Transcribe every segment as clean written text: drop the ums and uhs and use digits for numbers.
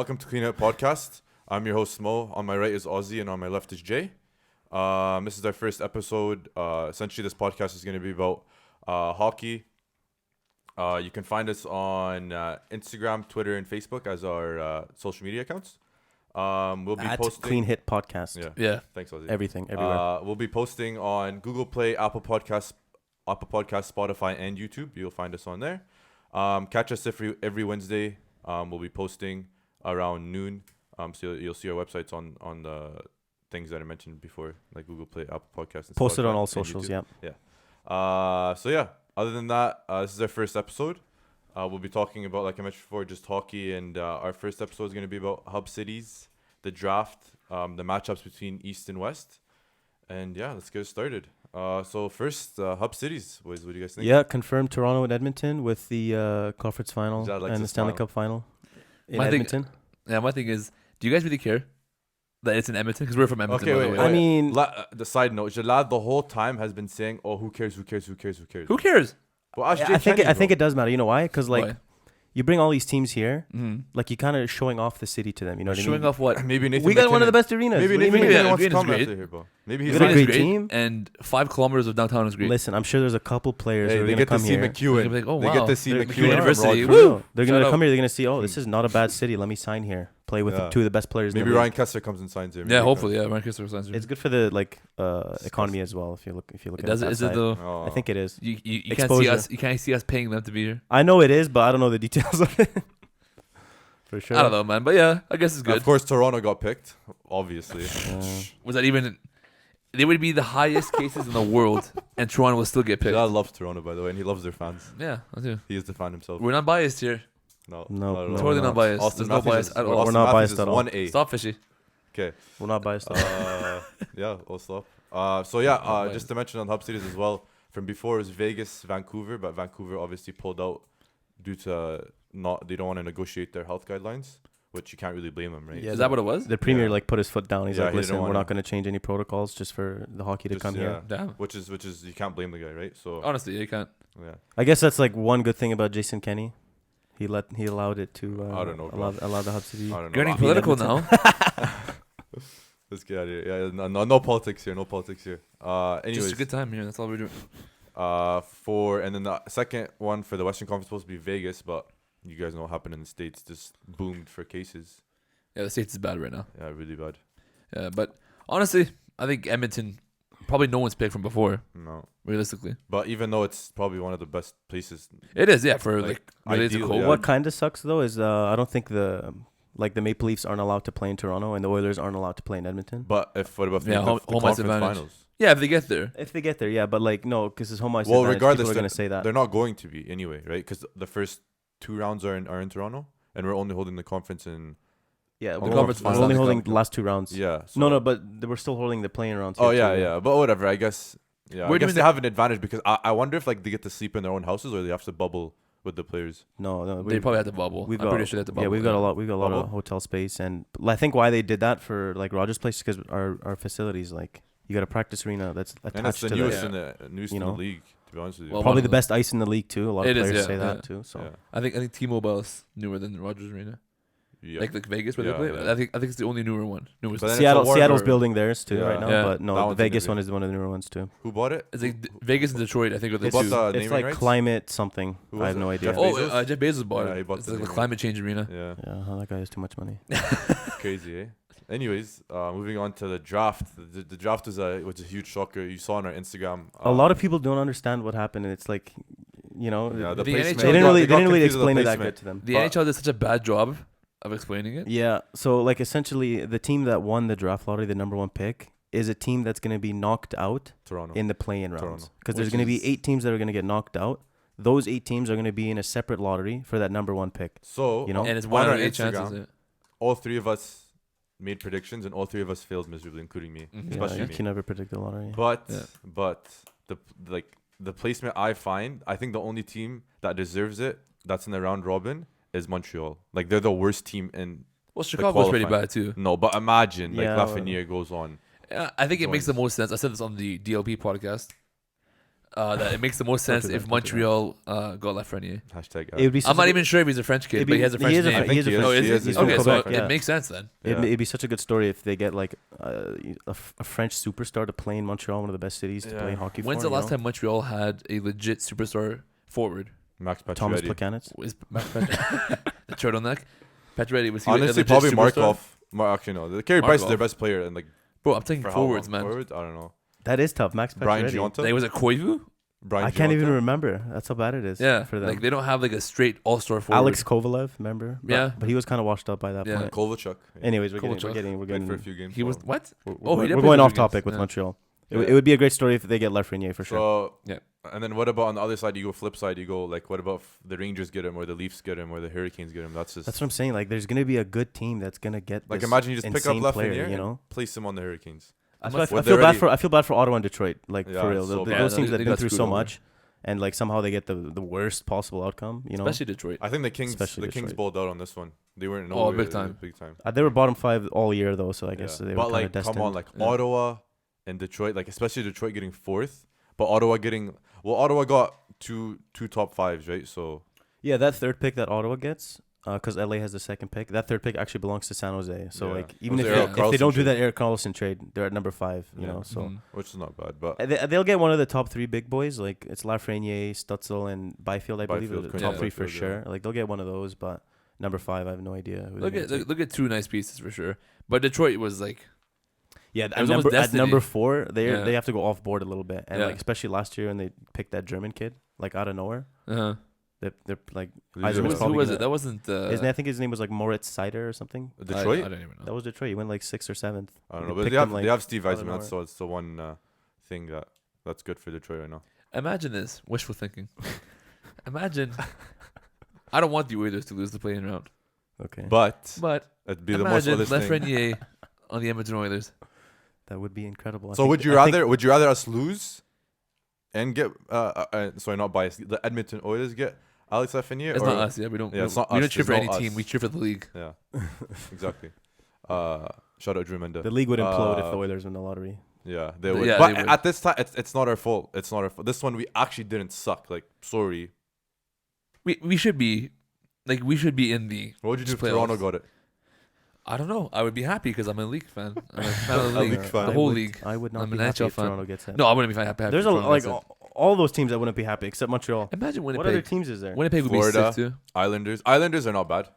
Welcome to Clean Up Podcast. I'm your host Mo. On my right is Auzzie, and on my left is Jay. This is our first episode. Essentially, this podcast is going to be about hockey. You can find us on Instagram, Twitter, and Facebook as our social media accounts. We'll be posting Clean Hit Podcast. Yeah. Thanks, Auzzie. Everything, everywhere. We'll be posting on Google Play, Apple Podcasts, Spotify, and YouTube. You'll find us on there. Catch us every Wednesday. We'll be posting around noon. So you'll see our websites on the things that I mentioned before, like Google Play, Apple Podcasts. And Posted Spotify on all and socials, YouTube. yeah. So yeah, other than that, this is our first episode. We'll be talking about, like I mentioned before, just hockey, and our first episode is going to be about hub cities, the draft, the matchups between East and West, and yeah, let's get started. So first, hub cities. What do you guys think? Yeah, confirmed Toronto and Edmonton with the conference final Like and the Stanley Cup final in My thing- Edmonton. My thing is, do you guys really care that it's in Edmonton? Because we're from Edmonton. Okay, by the wait. way. I mean, The side note, Jalal the whole time has been saying, "Oh, who cares? Who cares? Who cares? Who cares?" Who cares? Well, ask I Jay think Kenny, I think bro. it does matter. You know why? Because like Why? you bring all these teams here, Mm-hmm. like you kind of showing off the city to them. You know what I Showing mean? off what? Maybe Nathan We got one of McKinnon- the best arenas. Maybe What do you Nathan mean? Yeah, McKinnon wants to Nathan's come great. after here, bro. Maybe he's He's a nice. great great, team. and 5 kilometers of downtown is great. Listen, I'm sure there's a couple players Hey, who are they going to get to come see here. They're McEwen. gonna be like, oh, They wow. get to see They're- McEwen University. from Woo! Rochester. They're Shout going to out. come here. They're going to see, oh, this is not a bad city. Let me sign here. Play with Yeah. two of the best players. Maybe in the Ryan league. Kessler comes and signs here. Yeah, hopefully, yeah. Ryan Kessler signs. It's good for the economy as well. If you look It at does. that Is it side. though? Oh. I think it is. You can't see Exposure. us. You can't see us paying them to be here. I know it is, but I don't know the details of it. For sure. I don't know, man. But yeah, I guess it's good. Of course, Toronto got picked. Obviously. Was that even? They would be the highest cases in the world, and Toronto will still get picked. Jalal loves Toronto, by the way, and he loves their fans. Yeah, I do. He is the fan himself. We're not biased here. No, No, not at all. no, Totally we're not biased. Austin There's no Matthews bias is- at all. Austin We're not Matthews biased is at all. 1A. Stop, fishy. Okay. We're not biased. Yeah, I'll stop. So yeah, biased. just to mention on hub cities as well. From before it was Vegas, Vancouver, but Vancouver obviously pulled out due to they don't want to negotiate their health guidelines, which you can't really blame them, right? Yeah, Is that what it was? The premier Yeah. put his foot down. He's Yeah, like, he listen, didn't we're wanna- not going to change any protocols just for the hockey to Just, come here. Damn. Which is you can't blame the guy, right? So Honestly, you can't. yeah. I guess that's like one good thing about Jason Kenney. He allowed it to I don't know, bro. allow the hub city. I don't know. You're getting I- political Edmonton. now. Let's get out of here. Yeah, no politics here. No politics here. Just Anyways, a good time here. That's all we're doing. and then the second one for the Western Conference was supposed to be Vegas, but you guys know what happened in the States. Just boomed for cases. Yeah, the States is bad right now. Yeah, really bad. Yeah, but honestly, I think Edmonton, probably no one's picked from before, No, realistically. but even though it's probably one of the best places, It is, yeah, for Like, related to ideal, cold. yeah. What kind of sucks though is I don't think the Maple Leafs aren't allowed to play in Toronto and the Oilers aren't allowed to play in Edmonton. but what about Yeah, the home ice conference advantage. finals? Yeah, if they get there. If they get there, yeah, but like no, because it's home ice. Well, advantage. regardless, people are going to say that. They're not going to be anyway, right? Because the first 2 rounds are in Toronto, and we're only holding the conference in. Yeah, The we're conference we're finals. only holding the last 2 rounds. Yeah. So No, but we're still holding the playing rounds. Oh here yeah, too. yeah. But whatever. I guess. Yeah. We're I guess doing they the- have an advantage because I wonder if like they get to sleep in their own houses or they have to bubble with the players. No, They probably had to bubble. I'm pretty sure they had to bubble. Yeah, we've got a lot. We've got a lot of Bubble? hotel space, and I think why they did that for like Rogers Place because our facilities, like you got a practice arena that's And it's attached the to newest the in the newest you in the know. league. To be honest with you. Well, probably one the of the- best ice in the league too. A lot of It is, players yeah, say yeah. that too. So yeah. I think T-Mobile is newer than Rogers Arena. Yeah. Like Vegas where Yeah, they play. yeah. I think it's the only newer one. Newest. But then Seattle's Warner- building theirs too Yeah. right now, Yeah. but That no, the one's Vegas gonna one is one of the newer ones too. Who bought it? It's like Vegas and Detroit. I think are the Who bought two. the It's naming like rights? climate something. Who I was have it? no idea. Jeff Oh, Bezos? Jeff Bezos bought Yeah, it. he bought It's the like a naming climate change arena. Yeah. Yeah, that guy has too much money. Crazy, eh? Anyways, moving on to the draft. The draft was a huge shocker. You saw on our Instagram. A lot of people don't understand what happened, and it's like, Yeah, the The placement. NHL they didn't got- really got confused with explain the it that placement. good to them. The But- NHL did such a bad job of explaining it. Yeah, so like essentially, the team that won the draft lottery, the number 1 pick, is a team that's going to be knocked out Toronto. in the play-in rounds. Toronto. Because there's Which going to be is- 8 teams that are going to get knocked out. Those 8 teams are going to be in a separate lottery for that number 1 pick. So You know? And it's On one our out of 8 Instagram, chances. all 3 of us made predictions, and all 3 of us failed miserably, including me, Mhm. Yeah, especially you me. can never predict the lottery. But Yeah. the placement I think the only team that deserves it that's in the round robin is Montreal. Like they're the worst team in. Well, Chicago's pretty qualifying. bad too. No, but imagine like Yeah, Lafreniere goes on. I think it makes the Joins. most sense. I said this on the DLP podcast. that it makes the most Don't sense do if that, don't do that. Montreal got Lafreniere. Hashtag. It would be. I'm such not a even sure if he's a French kid, It'd but be- he has a he French is a name. Fr- he is a I think Oh, he is is. he? He's He's from Okay, so Quebec, it yeah. makes sense then. Yeah. It'd be such a good story if they get like a French superstar to play in Montreal, one of the best cities to play Yeah. hockey for. When's the you last know? time Montreal had a legit superstar forward? Max Thomas Pacioretty. Plekanec? Was Max the turtleneck? Pacioretty was he a Honestly, legit probably superstar? Markov. Actually, no. The Carey Price is their Markov. best player, and like Bro, I'm taking for how forwards, long? man. Forwards? I don't know. That is tough. Max Brian Pacioretty. Gionta. Like, was it Koivu? Brian I can't even Gionta? remember. That's how bad it is. Yeah, for them. like they don't have like a straight all-star forward. Alex Kovalev, remember? Yeah. but he was kind of washed up by that Yeah. point. Kovalchuk. Anyways, we're Kovalchuk. getting Played for a few games. He was so- what? we're, Oh, he we're did play going for off games. topic with Yeah. Montreal. Yeah. It would be a great story if they get Lafreniere for sure. So Yeah. And then what about on the other side? You go flip side. You go like, what about if the Rangers get him, or the Leafs get him, or the Hurricanes get him? That's just That's what I'm saying. Like, there's gonna be a good team that's gonna get like this imagine you just pick up insane player, Lafreniere, you and know. place him on the Hurricanes. That's Unless- why I Would feel they bad already- for Ottawa and Detroit. Like Yeah, for real, it's so bad. those Yeah, teams they that got been through screwed so over. much, and like somehow they get the worst possible outcome. You know, Especially Detroit. I think the Kings, Especially the Kings Detroit. balled out on this one. They weren't Oh, no big time. big time. They were bottom 5 all year though, so I guess Yeah. they were But kind like, of destined. come on, like Yeah. Ottawa and Detroit, like especially Detroit getting fourth, but Ottawa getting Ottawa got two top fives, right? So Yeah, that third pick that Ottawa gets, because LA has the second pick. That third pick actually belongs to San Jose. So Yeah. like, even Was if the Erik they Karlsson don't do trade. that Eric Carlson trade, they're at number 5. You Yeah. know, so Mhm. which is not bad, but they'll get one of the top 3 big boys. Like it's Lafreniere, Stutzel, and Byfield. I believe Byfield, are the Quinton top 3 for Byfield, sure. yeah. Like they'll get one of those, but number 5, I have no idea. Who they're Look gonna at take. look at two nice pieces for sure. But Detroit was like, Yeah, It at was almost number, at destiny. number 4, Yeah. they have to go off board a little bit, and Yeah. like especially last year when they picked that German kid, like out of nowhere, uh-huh. they're like, These Either are was Who probably was gonna- it? That wasn't. I think his name was like Moritz Seider or something. Detroit. I don't even know. That was Detroit. He went like 6th or 7th. I don't They know, but picked they have him, like, they have Steve out of Eisman. nowhere. So it's the one thing that's good for Detroit right now. Imagine this wishful thinking. Imagine. I don't want the Oilers to lose the play-in round, Okay, but It'd be the most imagine realistic thing. Lafreniere on the Edmonton Oilers. that would be incredible. So would you rather us lose and get sorry, not biased, the Edmonton Oilers get Alex Lafreniere? It's or, not us. Yeah, we don't. Yeah, it's not we us, don't cheer it's for any not team. us. We cheer for the league. Yeah, exactly. Shout out Drew Menda. The league would implode if Uh, the Oilers win the lottery. Yeah, they would. Yeah, but they would. at this time, it's not our fault. It's not our fault. This one we actually didn't suck. Like, sorry. We should be, like, we should be in the. What would you do if playoffs. Toronto got it? I don't know. I would be happy because I'm a league fan. I'm a fan of the A league. league fan. The whole league. I would not I'm be an happy NHL if fan. Toronto gets it. No, I wouldn't be happy. There's if Toronto like gets it. all those teams that wouldn't be happy except Montreal. Imagine What other Winnipeg. teams is there? Winnipeg would Florida. be sick too. Islanders. Islanders are not bad.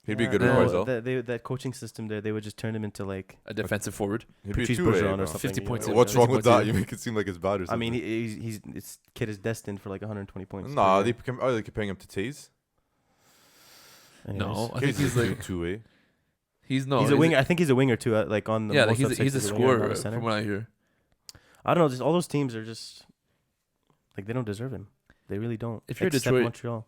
He'd be good with Yeah. Barzal. That coaching system there, they would just turn him into like A defensive forward. He'd be a Patrice two-way, Bergeron bro. or something. 50 you points know? in- What's wrong 50 with points that? in. You make it seem like it's bad or I something. mean, he's this kid is destined for like 120 points. Nah, per they year. are they comparing him to Taze? Anyways. No, I think he's like two-way. he's no. he's a winger. I think he's a winger too. Like on the Yeah, like most he's a upsets, winger, not scorer a center. from what I hear. I don't know. Just all those teams are just like they don't deserve him. They really don't. If you're Except Detroit- Montreal.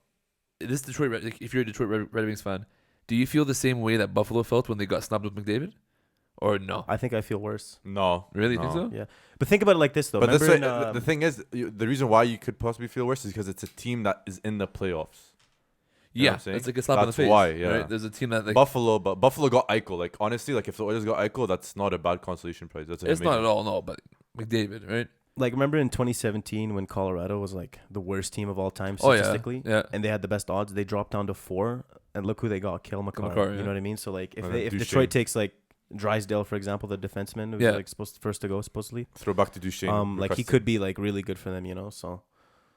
This Detroit. Like, if you're a Detroit Red Wings fan, do you feel the same way that Buffalo felt when they got snubbed with McDavid, or no? I think I feel worse. No. Really no. think so? Yeah, but think about it like this though. But this Remember way, in, the thing is, the reason why you could possibly feel worse is because it's a team that is in the playoffs. You know Yeah, what I'm saying? it's like a slap in the That's face. why, yeah. Right? There's a team that like Buffalo got Eichel. Like honestly, like if the Oilers got Eichel, that's not a bad consolation prize. That's it's not amazing. at all no, but McDavid, right? like remember in 2017 when Colorado was like the worst team of all time Oh yeah, statistically, yeah. and they had the best odds. They dropped down to 4, and look who they got: Kale McCarr. McCarr, You yeah. know what I mean? So like if And they, then if Duchesne. Detroit takes like Drysdale for example, the defenseman who's Yeah. like first to go supposedly, Throw back to Duchesne. like he could be like really good for them, you know. So,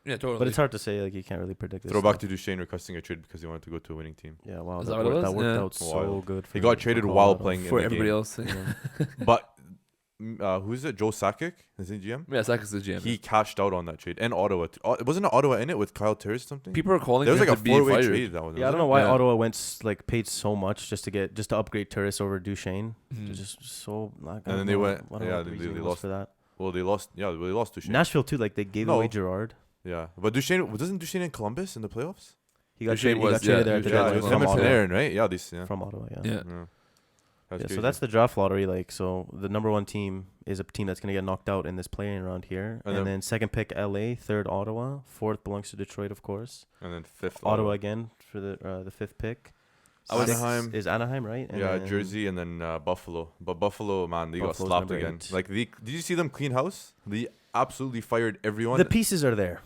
Yeah, totally. but it's hard to say. Like you can't really predict this. Throw back stuff. to Duchesne requesting a trade because he wanted to go to a winning team. Yeah, wow, Is that that what it worked, that was? worked Yeah. out so Wild. good. He got traded while playing for in the everybody game. else. Yeah, But who's it? Joe Sakic is he GM? Sakic is the GM. He cashed out on that trade. And Ottawa. Wasn't Ottawa in it with Kyle Turris or something? People are calling There was for like him a to be four-way fired. trade. That was. Yeah, I don't know why Yeah. Ottawa went like paid so much just to upgrade Turris over Duchesne. Mhm. Just so. Like, And then they went- I don't know yeah, what the they reason was lost. for that. Well, they lost. Yeah, they lost Duchesne. Nashville too. Like they gave No. away Gerard. Yeah, but Duchesne wasn't Duchesne in Columbus in the playoffs. He got Duchesne traded. He got was- traded yeah, there at the Duchesne Yeah, deadline it was was him from and Ottawa. Panarin, right? Yeah, these. Yeah. From Ottawa, yeah. Yeah. Yeah. That's Yeah, crazy. so that's the draft lottery. Like, so the number 1 team is a team that's gonna get knocked out in this play-in round here, And and then- then second pick LA, third Ottawa, fourth belongs to Detroit, of course. and then fifth Ottawa again for the 5th pick. Anaheim. Is Anaheim, right? And Yeah, then Jersey and then Buffalo. But Buffalo, man, they got Buffalo's slapped number again. 8. Like, did you see them clean house? They absolutely fired everyone. The pieces are there.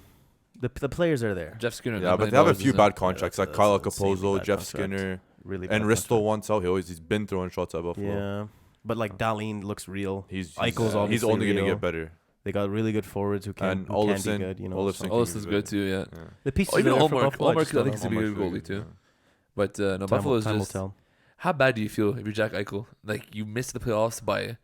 The players are there. Jeff Skinner. Yeah, $9 but they have a million, few isn't bad it? contracts. Yeah, Like that's Kyle an insanely Capozo, bad Jeff contract. Skinner, Really and bad Risto contract. wants out. He's been throwing shots at Buffalo. Yeah, but like Darlene looks real. He's Eichel's he's obviously only gonna real. get better. They got really good forwards who can, And who can be Olofsson- good. You know, Olofsson so. can Olsen's be good better. too. Yeah. Yeah. The pieces Oh, even are there for Allmark. Buffalo. Allmark, I just don't think he's know. a good Allmark's really goalie good, too. yeah. But no, Time Buffalo will- is time will just. tell. How bad do you feel if you're Jack Eichel? Like you missed the playoffs by,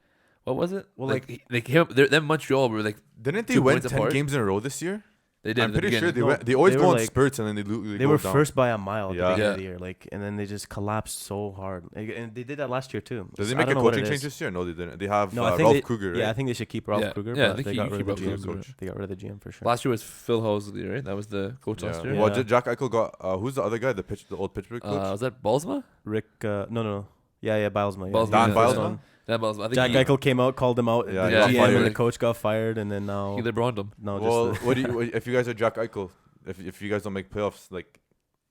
what was it? Well, like him, them Montreal were like Didn't they 2 win points 10 apart? games in a row this year? they did. I'm at the pretty sure beginning. they always they go were on like- spurts and then they They go were down. first by a mile at Yeah. the beginning Yeah. of the year, like, and then they just collapsed so hard. And they did that last year too. Did they So I make a don't know what coaching it change is. this year? No, they didn't. They have No, I think Ralph they, Kruger, right? Yeah, I think they should keep Ralph Yeah. Kruger. Yeah, I but think they you got keep rid of the Ralph GM. Kruger. They got rid of the GM for sure. Last year was Phil Housley, right? That was the coach last Yeah. year. Well, Yeah. Jack Eichel got who's the other guy? The old Pittsburgh coach. Was that Balsma? Rick, no. Yeah, Bilesma. Yeah. Balsma, Dan yeah. Bilesma? Yeah, Balsma. I think Jack he, Eichel came out, called him out. Yeah, the he got GM fired. and the coach got fired, and then now he LeBroned him. no, Well, just what do you if you guys are Jack Eichel? If you guys don't make playoffs, like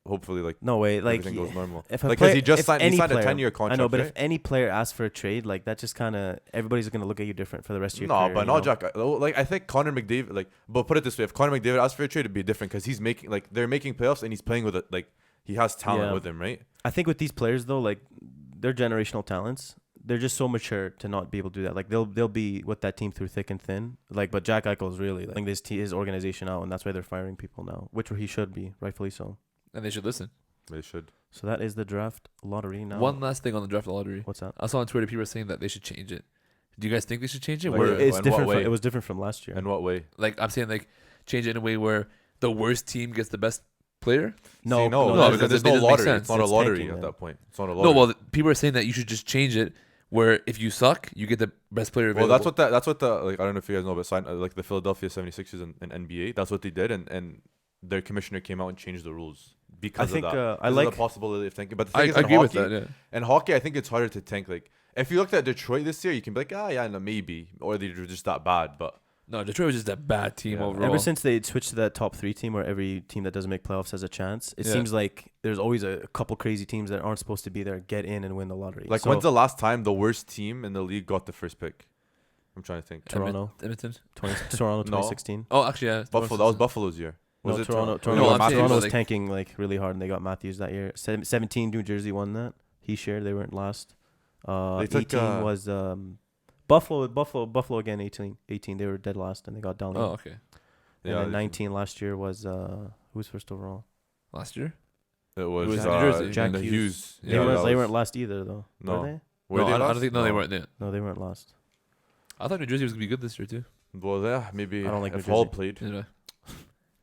hopefully like no way. Like everything goes normal. if a Like player, because he just if signed any a player- 10-year contract. I know, but right? if any player asks for a trade, like that just kind of everybody's gonna look at you different for the rest of your No, career. but you not know? Jack. Like I think Connor McDavid. Like, but put it this way: if Connor McDavid asked for a trade, it'd be different because he's making like they're making playoffs and he's playing with it. Like he has talent Yeah. with him, right? I think with these players though, like they're generational talents. They're just so mature to not be able to do that. Like they'll be with that team through thick and thin. Like, but Jack Eichel's really letting his organization out, and that's why they're firing people now, which he should be, rightfully so. And they should listen. They should. So that is the draft lottery now. One last thing on the draft lottery. What's that? I saw on Twitter people were saying that they should change it. Do you guys think they should change it? Like, Where, It's in what different. way? It was different from last year. In what way? like I'm saying, like change it in a way where the worst team gets the best player. No, no, because there's it no doesn't make lottery. sense. It's not a It's lottery tanking, at man. that point. It's not a lottery. No, well, people are saying that you should just change it where if you suck, you get the best player Well, available. that's what the like I don't know if you guys know, but like the Philadelphia 76ers in NBA, that's what they did, and their commissioner came out and changed the rules because I think of that. I Because of like. the possibility of tanking. But the I thing is, in agree with hockey, that. Yeah. in hockey, I think it's harder to tank. Like if you looked at Detroit this year, you can be like, yeah, no, maybe, or they're just that bad. But No, Detroit was just a bad team Yeah. overall. Ever since they switched to that top 3 team where every team that doesn't make playoffs has a chance, it Yeah. seems like there's always a couple crazy teams that aren't supposed to be there get in and win the lottery. like, So, when's the last time the worst team in the league got the first pick? I'm trying to think. Toronto. Edmonton. Toronto No. 2016? Oh, actually, yeah. Buffalo. That was Buffalo's year. Was No, it Toronto. No, Toronto, I'm saying, Toronto was like- tanking like really hard, and they got Matthews that year. 17, New Jersey won that. He shared. They weren't last. They took, 18 was Buffalo again. 18. They were dead last, and they got down. Oh, okay. And then 19 last year was who was first overall? Last year. It was, New Jersey. Jack the Hughes. Hughes. Yeah, They that weren't. They was- weren't last either, though. No. Were they? Were No, they I don't last? think. No, they weren't. Yeah. No, they weren't last. I thought New Jersey was gonna be good this year too. Well, yeah, maybe I don't like if New Hall Jersey. played, Anyway.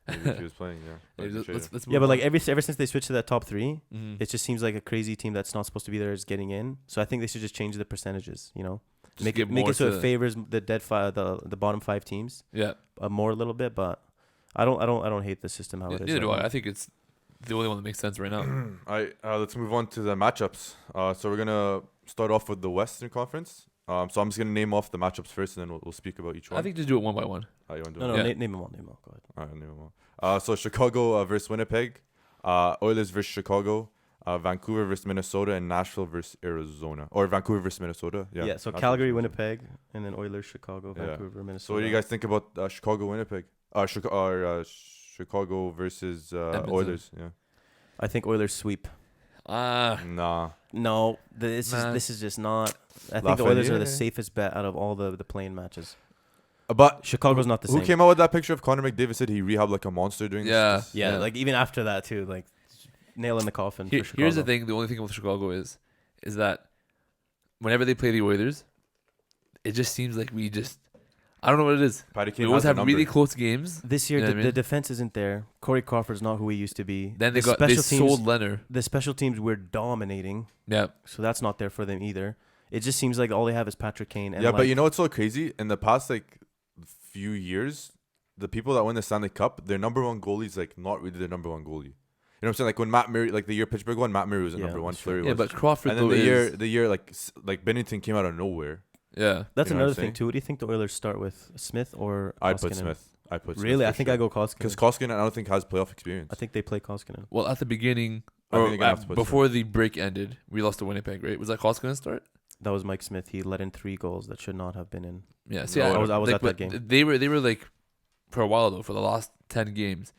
maybe if he was playing, yeah. Hey, Might be let's traded. Yeah, move but like on. ever since they switched to that top 3, Mhm. it just seems like a crazy team that's not supposed to be there is getting in. So I think they should just change the percentages. You know, Just make give it more so to- it favors the bottom 5 teams Yeah. more a little bit. But I don't hate the system how it is. Neither do right I. now. I think it's the only one that makes sense right now. All right, let's move on to the matchups. So we're gonna start off with the Western Conference. So I'm just gonna name off the matchups first, and then we'll speak about each one. I think just do it one by one. You want to do No, it? no, Yeah. name them all. Name them all. Go ahead. All right, name them all. So Chicago versus Winnipeg, Oilers versus Chicago, Vancouver versus Minnesota, and Nashville versus Arizona, or Vancouver versus Minnesota. Yeah. Yeah. So Nashville Calgary, versus Minnesota. Winnipeg, and then Oilers, Chicago, Yeah. Vancouver, Minnesota. So what do you guys think about Chicago, Winnipeg? Chicago versus Edmonton. Oilers. Yeah. I think Oilers sweep. Nah. No, this Nah. is just not. I think the Oilers are the Lafreniere? safest bet out of all the playing matches. But Chicago's not the who same. came out with that picture of Connor McDavid? Said he rehabbed like a monster during Yeah. this? Yeah, Yeah. like even after that too, like nail in the coffin. For Chicago. Here's the thing. The only thing with Chicago is that whenever they play the Oilers, it just seems like I don't know what it is. Patty We Kane always has the have number. really close games. This year, You know the, what I mean? the defense isn't there. Corey Crawford's not who he used to be. Then they the they special sold teams. Leonard. The special teams were dominating, Yeah. so that's not there for them either. It just seems like all they have is Patrick Kane. And Yeah, like, but you know what's so crazy? In the past few years, the people that win the Stanley Cup, their number one goalie is not really their number one goalie. You know what I'm saying? Like when Matt Murray, the year Pittsburgh won, Matt Murray was the Yeah, number one. that's true. Fleury Yeah, was. but Crawford And then though the year like Bennington came out of nowhere. yeah. that's you know what another I'm thing saying? too. What do you think the Oilers start with, Smith or I'd put Koskinen? Smith. Really, I think I go because Koskinen. Koskinen I don't think has playoff experience. I think they play Koskinen. Well, at the beginning I think they're gonna have to put before the break ended, we lost to Winnipeg, right? Was that Koskinen start? That was Mike Smith. He let in 3 goals that should not have been in. Yeah, see, No, I was like, at that but game. They were like, for a while though, for the last 10 games,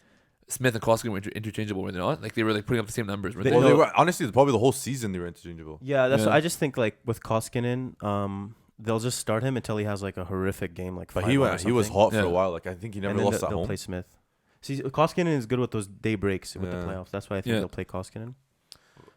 Smith and Koskinen were interchangeable, were they not? Like they were like putting up the same numbers. Were They- they? Well, no. they were honestly probably the whole season they were interchangeable. Yeah, that's Yeah. what I just think. Like with Koskinen, they'll just start him until he has like a horrific game. Like, But 5 he or was hot for Yeah. a while. Like I think he never and then lost at they'll home. play Smith. See, Koskinen is good with those day breaks with the Yeah. playoffs. That's why I think Yeah. they'll play Koskinen.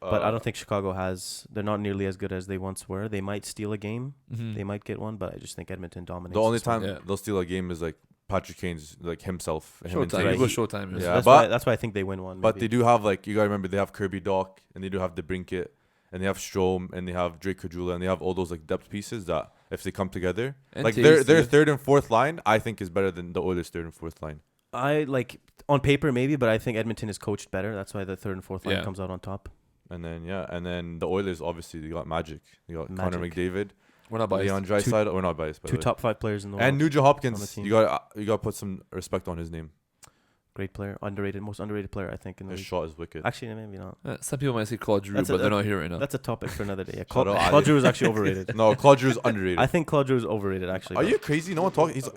But I don't think Chicago has. They're not nearly as good as they once were. They might steal a game. Mhm. They might get one, but I just think Edmonton dominates. the only this one. time Yeah. they'll steal a game is like Patrick Kane's like himself. Him and Showtime. Taves. It was showtime. So Yeah, that's but- why. That's why I think they win one. But maybe. they do have like you gotta remember they have Kirby Doc and they do have DeBrincat and they have Strome and they have Drake Kajula and they have all those like depth pieces that if they come together, And like Taves, their yeah. third and fourth line I think is better than the Oilers' third and fourth line. I like on paper maybe, but I think Edmonton is coached better. That's why the third and fourth line Yeah. comes out on top. And then the Oilers obviously they got Magic, they got Connor Magic. McDavid, We're not biased. Leon Draisaitl. We're not biased by the Two way. top 5 players in the world. And Nugent on Hopkins, the team. you got to put some respect on his name. Great player, underrated, most underrated player I think in the His league. shot is wicked. Actually, maybe not. Some people might say Claude Giroux, That's a- but they're not here right now. That's a topic for another day. Yeah, Shout Claude, out Ali. Claude Giroux is actually overrated. No, Claude Giroux's underrated. I think Claude Giroux is overrated. Actually, Are though. you crazy? No one talking. He's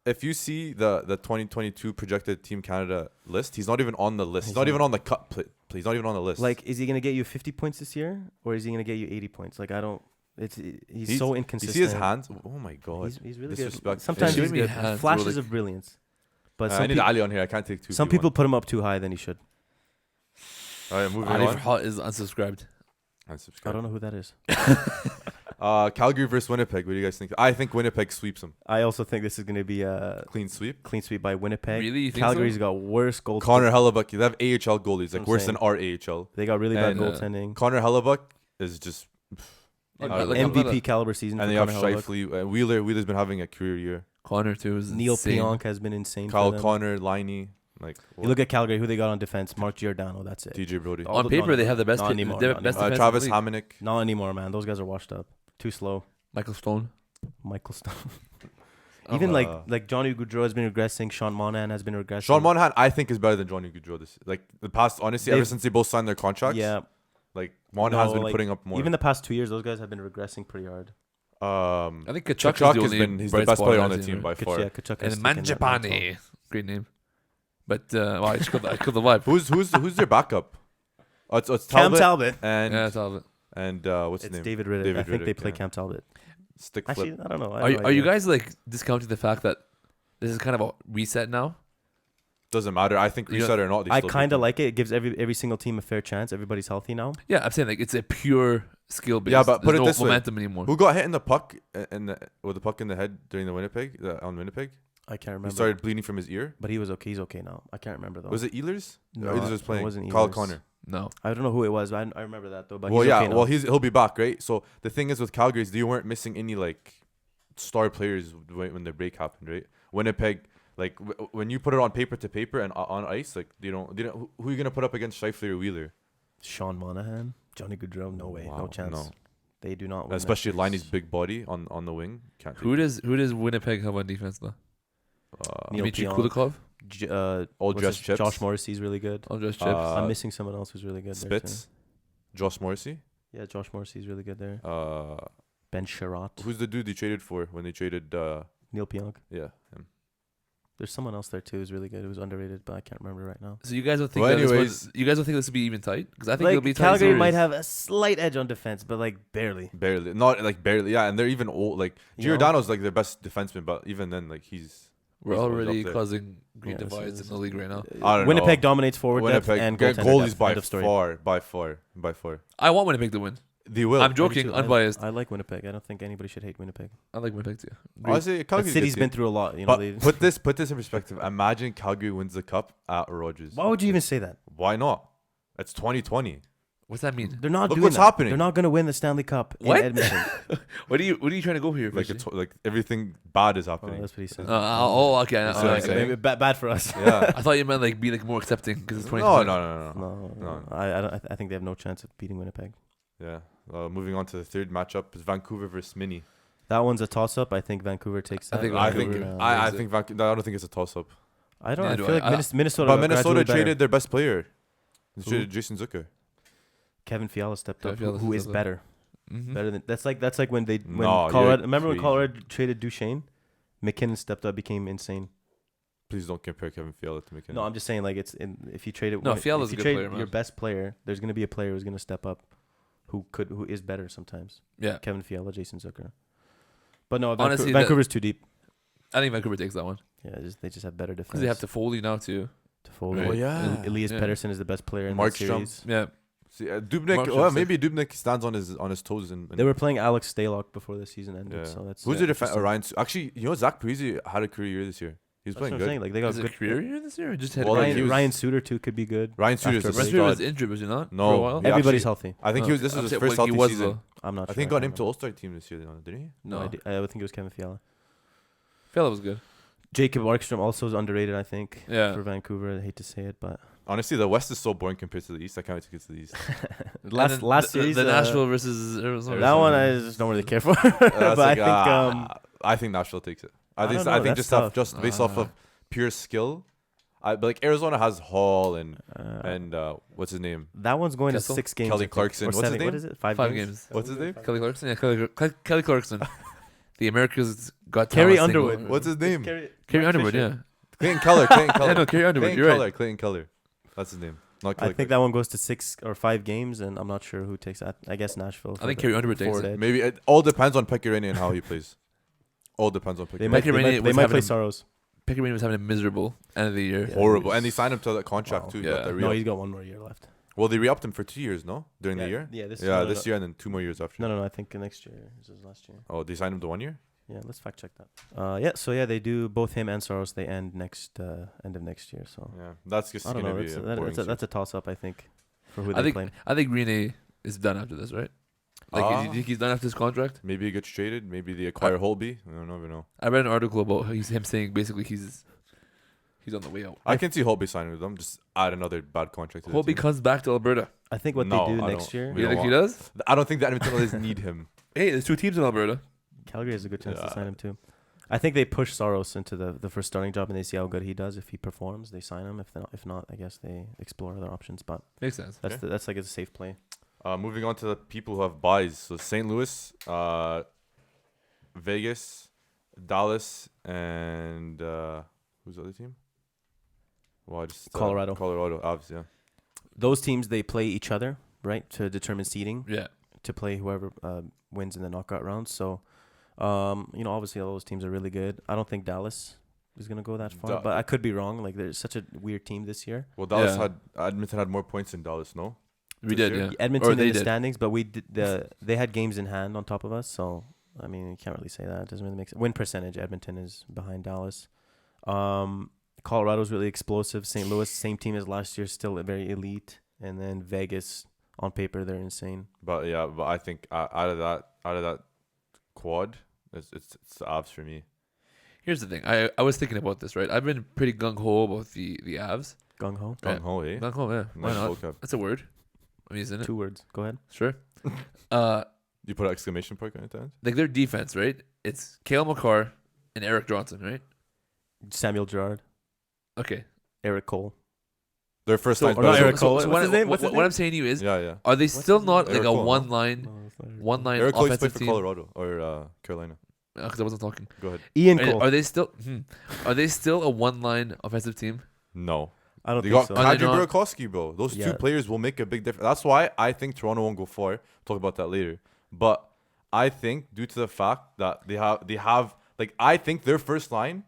if you see the 2022 projected Team Canada list, he's not even on the list. He's not even on the cut. He's not even on the list. Like, is he gonna get you 50 points this year, or is he gonna get you 80 points? Like, I don't. He's so you inconsistent. see his hands? Oh my god! He's really Disrespect. good. Sometimes Shouldn't he's be good. hands, bro, Flashes like- of brilliance. But I some, need peop- Ali on here. I can't take two. some people put him up too high than he should. All right, moving Ali on. Hart is unsubscribed. And I subscribe. don't know who that is. Calgary versus Winnipeg. What do you guys think? I think Winnipeg sweeps him. I also think this is gonna be a Clean sweep. clean sweep by Winnipeg. Really? You think Calgary's so? got worse goal. Connor Hellebuck. They have AHL goalies, like I'm worse saying. than our AHL. They got really bad And, goaltending. Connor Hellebuck is just. Like, I don't like, know. I'm not MVP a- caliber season. And for they have Connor Hellebuck. Scheifele. Wheeler. Wheeler's been having a career year. Connor too is Neil insane. Pionk has been insane. Kyle for them. Connor, Liney, like You look at Calgary, who they got on defense. Mark Giordano. That's it. TJ Brody. Oh, On paper, they have the best. not anymore, they're not best anymore. defense in Travis the league. Hamonic. Not anymore, man. Those guys are washed up. Too slow. Michael Stone. Michael Stone. Oh, Even Uh, like Johnny Gaudreau has been regressing. Sean Monahan has been regressing. Sean Monahan, I think, is better than Johnny Gaudreau. This like the past, honestly, ever They've- since they both signed their contracts. Yeah. Like Monahan's No, been like, putting up more. Even the past 2 years, those guys have been regressing pretty hard. I think Kachuk, Kachuk is has the been only he's the bright best spot player I've on the seen, team right? by far. Kachuk has And taken that mantle. Manjapane, great name. But wow, I just killed the vibe. Who's their backup? Oh, it's Cam Talbot, Talbot. and Yeah, Talbot. what's his It's name? David Riddick. David I think they Riddick, play yeah. Cam Talbot. Stick Actually, flip. I don't know. I Are have no you idea. guys like discounting the fact that this is kind of a reset now? Doesn't matter. I think You know, reset or not. They I still kind beat of them. like it. It gives every single team a fair chance. Everybody's healthy now. Yeah, I'm saying like it's a pure skill base. Yeah, but put There's it no this way. momentum anymore. Who got hit in the puck with the puck in the head during the Winnipeg on Winnipeg? I can't He remember. started bleeding from his ear. But he was okay. He's okay now. I can't remember though. Was it Ehlers? No, Ehlers was it playing. wasn't Kyle Ehlers. Connor. No. I don't know who it was. But I remember that though. But Well, he's yeah. okay now. Well, he'll be back, right? So the thing is with Calgary is they weren't missing any like star players when their break happened, right? Winnipeg, like when you put it on paper to paper and on ice, like they don't. Who are you gonna put up against Scheifele or Wheeler? Sean Monahan, Johnny Gaudreau. No way. Wow, No chance. no. They do not win. Especially Liney's big body on the wing. Can't take Who it. does Winnipeg have on defense though? Neil Dmitry Pionk. Kulikov. Old what's dress his- chips. Josh Morrissey's really good. I'll just chips. I'm missing someone else who's really good. there, too. Spitz, Josh Morrissey. Yeah, Josh Morrissey's really good there. Uh, Ben Sherratt. who's the dude they traded for when they traded? Neil Pionk. Yeah, him. There's someone else there too who's really good, who's underrated, but I can't remember right now. So you guys don't think Well, that this anyways- you guys don't think this will be even tight? Because I think it'll be Like tight. Calgary series. might have a slight edge on defense, but like barely. Barely, not like barely. Yeah, and they're even old. Like You know? Giordano's like their best defenseman, but even then, like We're he's always already up there. causing great Yeah, this divides is- in the league right now. I don't Winnipeg know. dominates forward depth and goaltender goalies depth. by End of story. far. I want Winnipeg to win. They will. I'm I do joking, too. unbiased. I like Winnipeg. I don't think anybody should hate Winnipeg. I like Winnipeg too. Honestly, But Calgary's City's good been team. through a lot, you know. But put this in perspective. Imagine Calgary wins the cup at Rogers. Why would you even say that? Why not? It's 2020. What's that mean? They're not Look doing what's that. happening. They're not going to win the Stanley Cup What? in Edmonton. What are you trying to go here? Like Fishy? it's like everything bad is Oh, happening. that's what he said. Okay. You see what I'm Okay, saying? maybe bad for us. Yeah. I thought you meant like be like more accepting because it's no, 2020. no. No, No. I think they have no chance of beating Winnipeg. Yeah. Moving on to the third matchup is Vancouver versus Mini. That one's a toss-up. I think Vancouver takes that. I think I Vancouver, think no, I is it? think I don't think it's a toss up. I don't. Neither I do feel I. like Minnesota. But Minnesota gradually better. traded their best player. They Who? traded Jason Zucker. Kevin Fiala stepped up. Kevin Fiala Who is stepped up. better? Mm-hmm. Better than that's like when they when No, you're Colorado. Remember when crazy. Colorado traded Duchesne? McKinnon stepped up, became insane. Please don't compare Kevin Fiala to McKinnon. No, I'm just saying like if you trade it. No, when- Fiala's if a you good trade player, man. your best player, there's gonna be a player who's gonna step up, who is better sometimes. Yeah. Kevin Fiala, Jason Zucker. But no, Honestly, Vancouver's too deep. I think Vancouver takes that one Yeah, they just have better defense. because they have to Foley now too. to fold. Right. Oh, yeah. Elias Yeah. Pettersson is the best player in Markstrom. the series. Yeah. See, Dubnik. Markstrom Well, said- maybe Dubnik stands on his toes. They were playing Alex Stalock before the season ended, Yeah. so that's Who's your defense? interesting. Ryan. Actually, you know Zach Parise had a career year this year. He's That's playing what I'm good. saying. Like they got Is it good a career year this year? Or just had Well, a like, good he year? was- Ryan Suter too could be good. Ryan Suter After is a break. Ryan Suter was stud. injured, was he not? No, For a while? he Everybody's actually- healthy. I think Oh, he was. This I'm was his saying, first like, healthy he was, season. though. I'm not I sure. think got can't him to remember. All-Star team this year, didn't he? No, No. I think it was Kevin Fiala. Fiala was good. Jacob Markstrom also is underrated, I think, Yeah. for Vancouver. I hate to say it, but Honestly, the West is so boring compared to the East. I can't wait to get to the East. And last then series, the Nashville versus Arizona. that one I just don't really care for. But I think Nashville takes it. I think don't know, I think that's just tough. just based off of pure skill. But like Arizona has Hall and what's his name? that one's going Kessel? to 6 games. Kelly I think. Clarkson. Or What's his 7. name? What is it? 5 5 games. games. What's his name? Kelly Clarkson. Yeah, Kelly Clarkson. The America's Got Carrie Talent single. Underwood. What's his name? Carrie Underwood. Yeah. Clayton Keller. Clayton Keller. Yeah, no, Carrie Underwood. Clayton You're Keller. right. Clayton Keller. That's his name. Not I Kelly think that one goes to 6 or 5 games, and I'm not sure who takes that. I guess Nashville. I think Carrie Underwood takes forward it. edge. Maybe it all depends on Pecorino and how he plays. All depends on They Pecorino. might, Becky they Rainey might, they was might having play a- Soros. Pecorino was having a miserable end of the year. Yeah. Horrible. he And they was- signed him to that contract Wow. too. He Yeah. got the No, re-up. he's got 1 more year left. Well, they re-upped him for 2 years, no? During the year? Yeah, this Yeah, this year and then 2 more years after. No, I think next year. This was last year. Oh, they signed him to 1 year? Yeah, let's fact check that. So they do both him and Soros. They end end of next year. So Yeah. That's just I don't going know. to be a boring That's a toss up, I think, for who I they play. think Rene is done after this, right? Like, do you think he's done after his contract? Maybe he gets traded. Maybe they acquire Holby. I don't never know. I read an article about him saying basically he's on the way out. I can see Holby signing with them. Just add another bad contract to the Holby team. comes back to Alberta. I think what No, they do I next don't. year. We You don't think he want- does? I don't think the Edmonton Oilers need him. Hey, there's 2 teams in Alberta. Calgary has a good chance to Yeah. sign him too. I think they push Soros into the first starting job, and they see how good he does. If he performs, they sign him. If not, I guess they explore other options. But Makes sense. that's Okay. that's like a safe play. Moving on to the people who have buys. So St. Louis, Vegas, Dallas, and who's the other team? Well, just Colorado. Colorado, obviously. Yeah. Those teams they play each other, right, to determine seeding, Yeah. to play whoever wins in the knockout rounds. So, obviously all those teams are really good. I don't think Dallas is gonna go that far, but I could be wrong. Like, there's such a weird team this year. Well, Dallas Yeah. had Edmonton had more points than Dallas. No. We This did, year? yeah. Edmonton Or in they the did. standings, but we did they had games in hand on top of us. So I mean, you can't really say that. It doesn't really make sense. Win percentage, Edmonton is behind Dallas. Colorado's really explosive. St. Louis, same team as last year, still very elite. And then Vegas, on paper, they're insane. But yeah, but I think out of that quad, it's the Avs for me. Here's the thing. I was thinking about this, right? I've been pretty gung ho about the Avs. Gung ho. Yeah. Gung ho, eh? Gung ho, yeah. Why Nice not? vocab. That's a word. I'm using it. 2 words. Go ahead. Sure. You put an exclamation point at the end. Like their defense, right? It's Cale McCarr and Eric Johnson, right? Samuel Girard, Okay. Eric Cole. Their first So, line. or not better- Eric Cole. What's what, his name? what- What's his what name? I'm saying to you is, Yeah, yeah. are they still his not name? like a Eric Cole, one line Eric Cole used to play offensive for team? Colorado or Carolina. Because I wasn't talking. Go ahead. Ian Cole. Are they still? Are they still a one line offensive team? No. I don't They think got so. Are they Kadri not? Burakovsky, bro. Those Yeah. two players will make a big difference. That's why I think Toronto won't go far. Talk about that later. But I think due to the fact that they have like I think their first line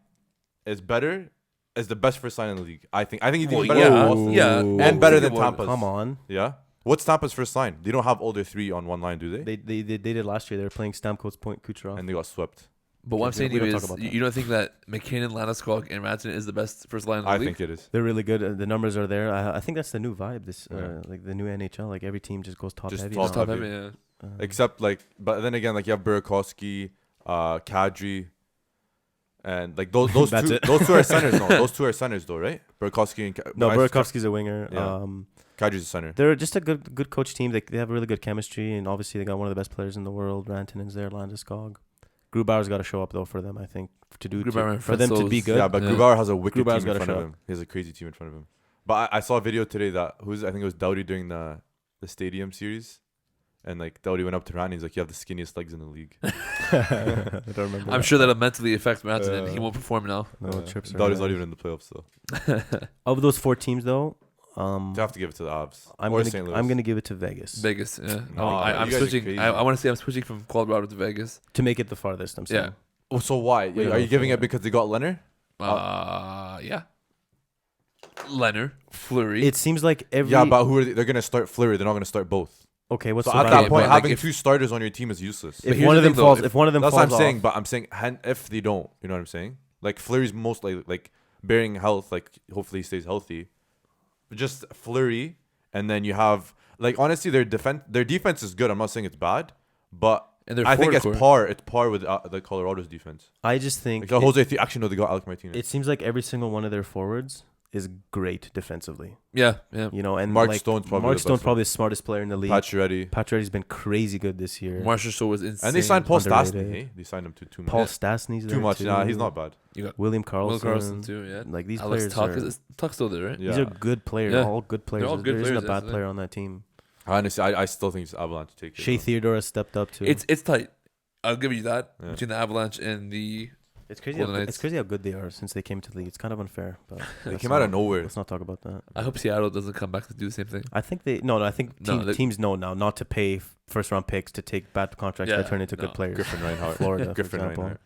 is the best first line in the league. I think it's even better than Boston. yeah, And better than Think about it. Tampa's. Come on. Yeah. What's Tampa's first line? They don't have all their 3 on one line, do they? They did last year. They were playing Stamkos, Point, Kucherov. And they got swept. But what I'm Okay, saying we to you don't is, talk about that. you don't think that McKinnon, Landeskog, and Rantanen is the best first line in the I league? think it is. They're really good. The numbers are there. I think that's the new vibe. This Yeah. like the new NHL. Like every team just goes top Just heavy. top now. Top heavy. heavy, yeah. Except like, but then again, like you have Burakovsky, Kadri, and like those That's two. it. Those two are centers. No, those two are centers though, right? Burakovsky and No, Burakovsky's a winger. Yeah. Kadri's a center. They're just a good coach team. They have really good chemistry, and obviously they got one of the best players in the world. Rantanen's there, Landeskog. Grubauer's got to show up though for them. I think Grubauer and for them to be Francouz. good. Yeah, but Yeah. Grubauer has a wicked Grubauer's team in gotta front of show him. He has a crazy team in front of him. But I saw a video today that I think it was Dowdy doing the stadium series, and like Dowdy went up to Rani. He's like, "You have the skinniest legs in the league." I don't remember. I'm sure that'll mentally affect Madsen, and he won't perform now. No trips. Dowdy's not even in the playoffs, so Of those 4 teams, though, you have to give it to the Avs I'm or gonna St. Louis. I'm gonna give it to Vegas Vegas, yeah. Nah, I'm you guys are switching. crazy. I want to say I'm switching from Colorado to Vegas. to make it the farthest. I'm saying. Yeah. Oh, so why? Wait, Are you giving yeah. it because they got Leonard? Yeah. Leonard, Fleury. It seems like every. Yeah, but who are they? They're gonna start Fleury. They're not gonna start both. Okay, what's So the at value? that point, but, like, having if- 2 starters on your team is useless. But If here's one the of them thing, though, falls, if- if one of them That's falls what I'm saying. off, But I'm saying if they don't, you know what I'm saying? Like Fleury's most like bearing health. Like hopefully he stays healthy. But just Fleury, and then you have like honestly their defense is good. I'm not saying it's bad, but and their I think forward it's core. par with the Colorado's defense. I just think Like Jose, actually no, they got Alec Martinez. it seems like every single one of their forwards is great defensively. Yeah. You know, and Mark like Stone's probably Mark the Stone's best probably the smartest player in the league. Pacioretty. Pacioretty's been crazy good this year. Marshall Show was insane. And they signed Paul Underrated. Stastny. Hey, they signed him to too much. Paul Stastny's Too there much. too. Nah, he's not bad. You got William Will Karlsson. Carlson too. Yeah. Like these Alex players Tuck are, is Tuck's still there, right? Yeah. these are good players. Yeah. All good players. all good there isn't players, a bad that's player on that team. Honestly, I still think it's Avalanche to take it. Shea though. Theodore has stepped up too. It's tight. I'll give you that Yeah. between the Avalanche and the. It's crazy. Golden Knights. It's crazy how good they are since they came to the league. It's kind of unfair, but They let's came out of not- nowhere. Let's not talk about that. I hope Seattle doesn't come back to do the same thing. I think they no. I think No, they- teams know now not to pay first round picks to take bad contracts Yeah, that turn into no. good players. Griffin Reinhardt. Florida, for Griffin example. Reinhardt.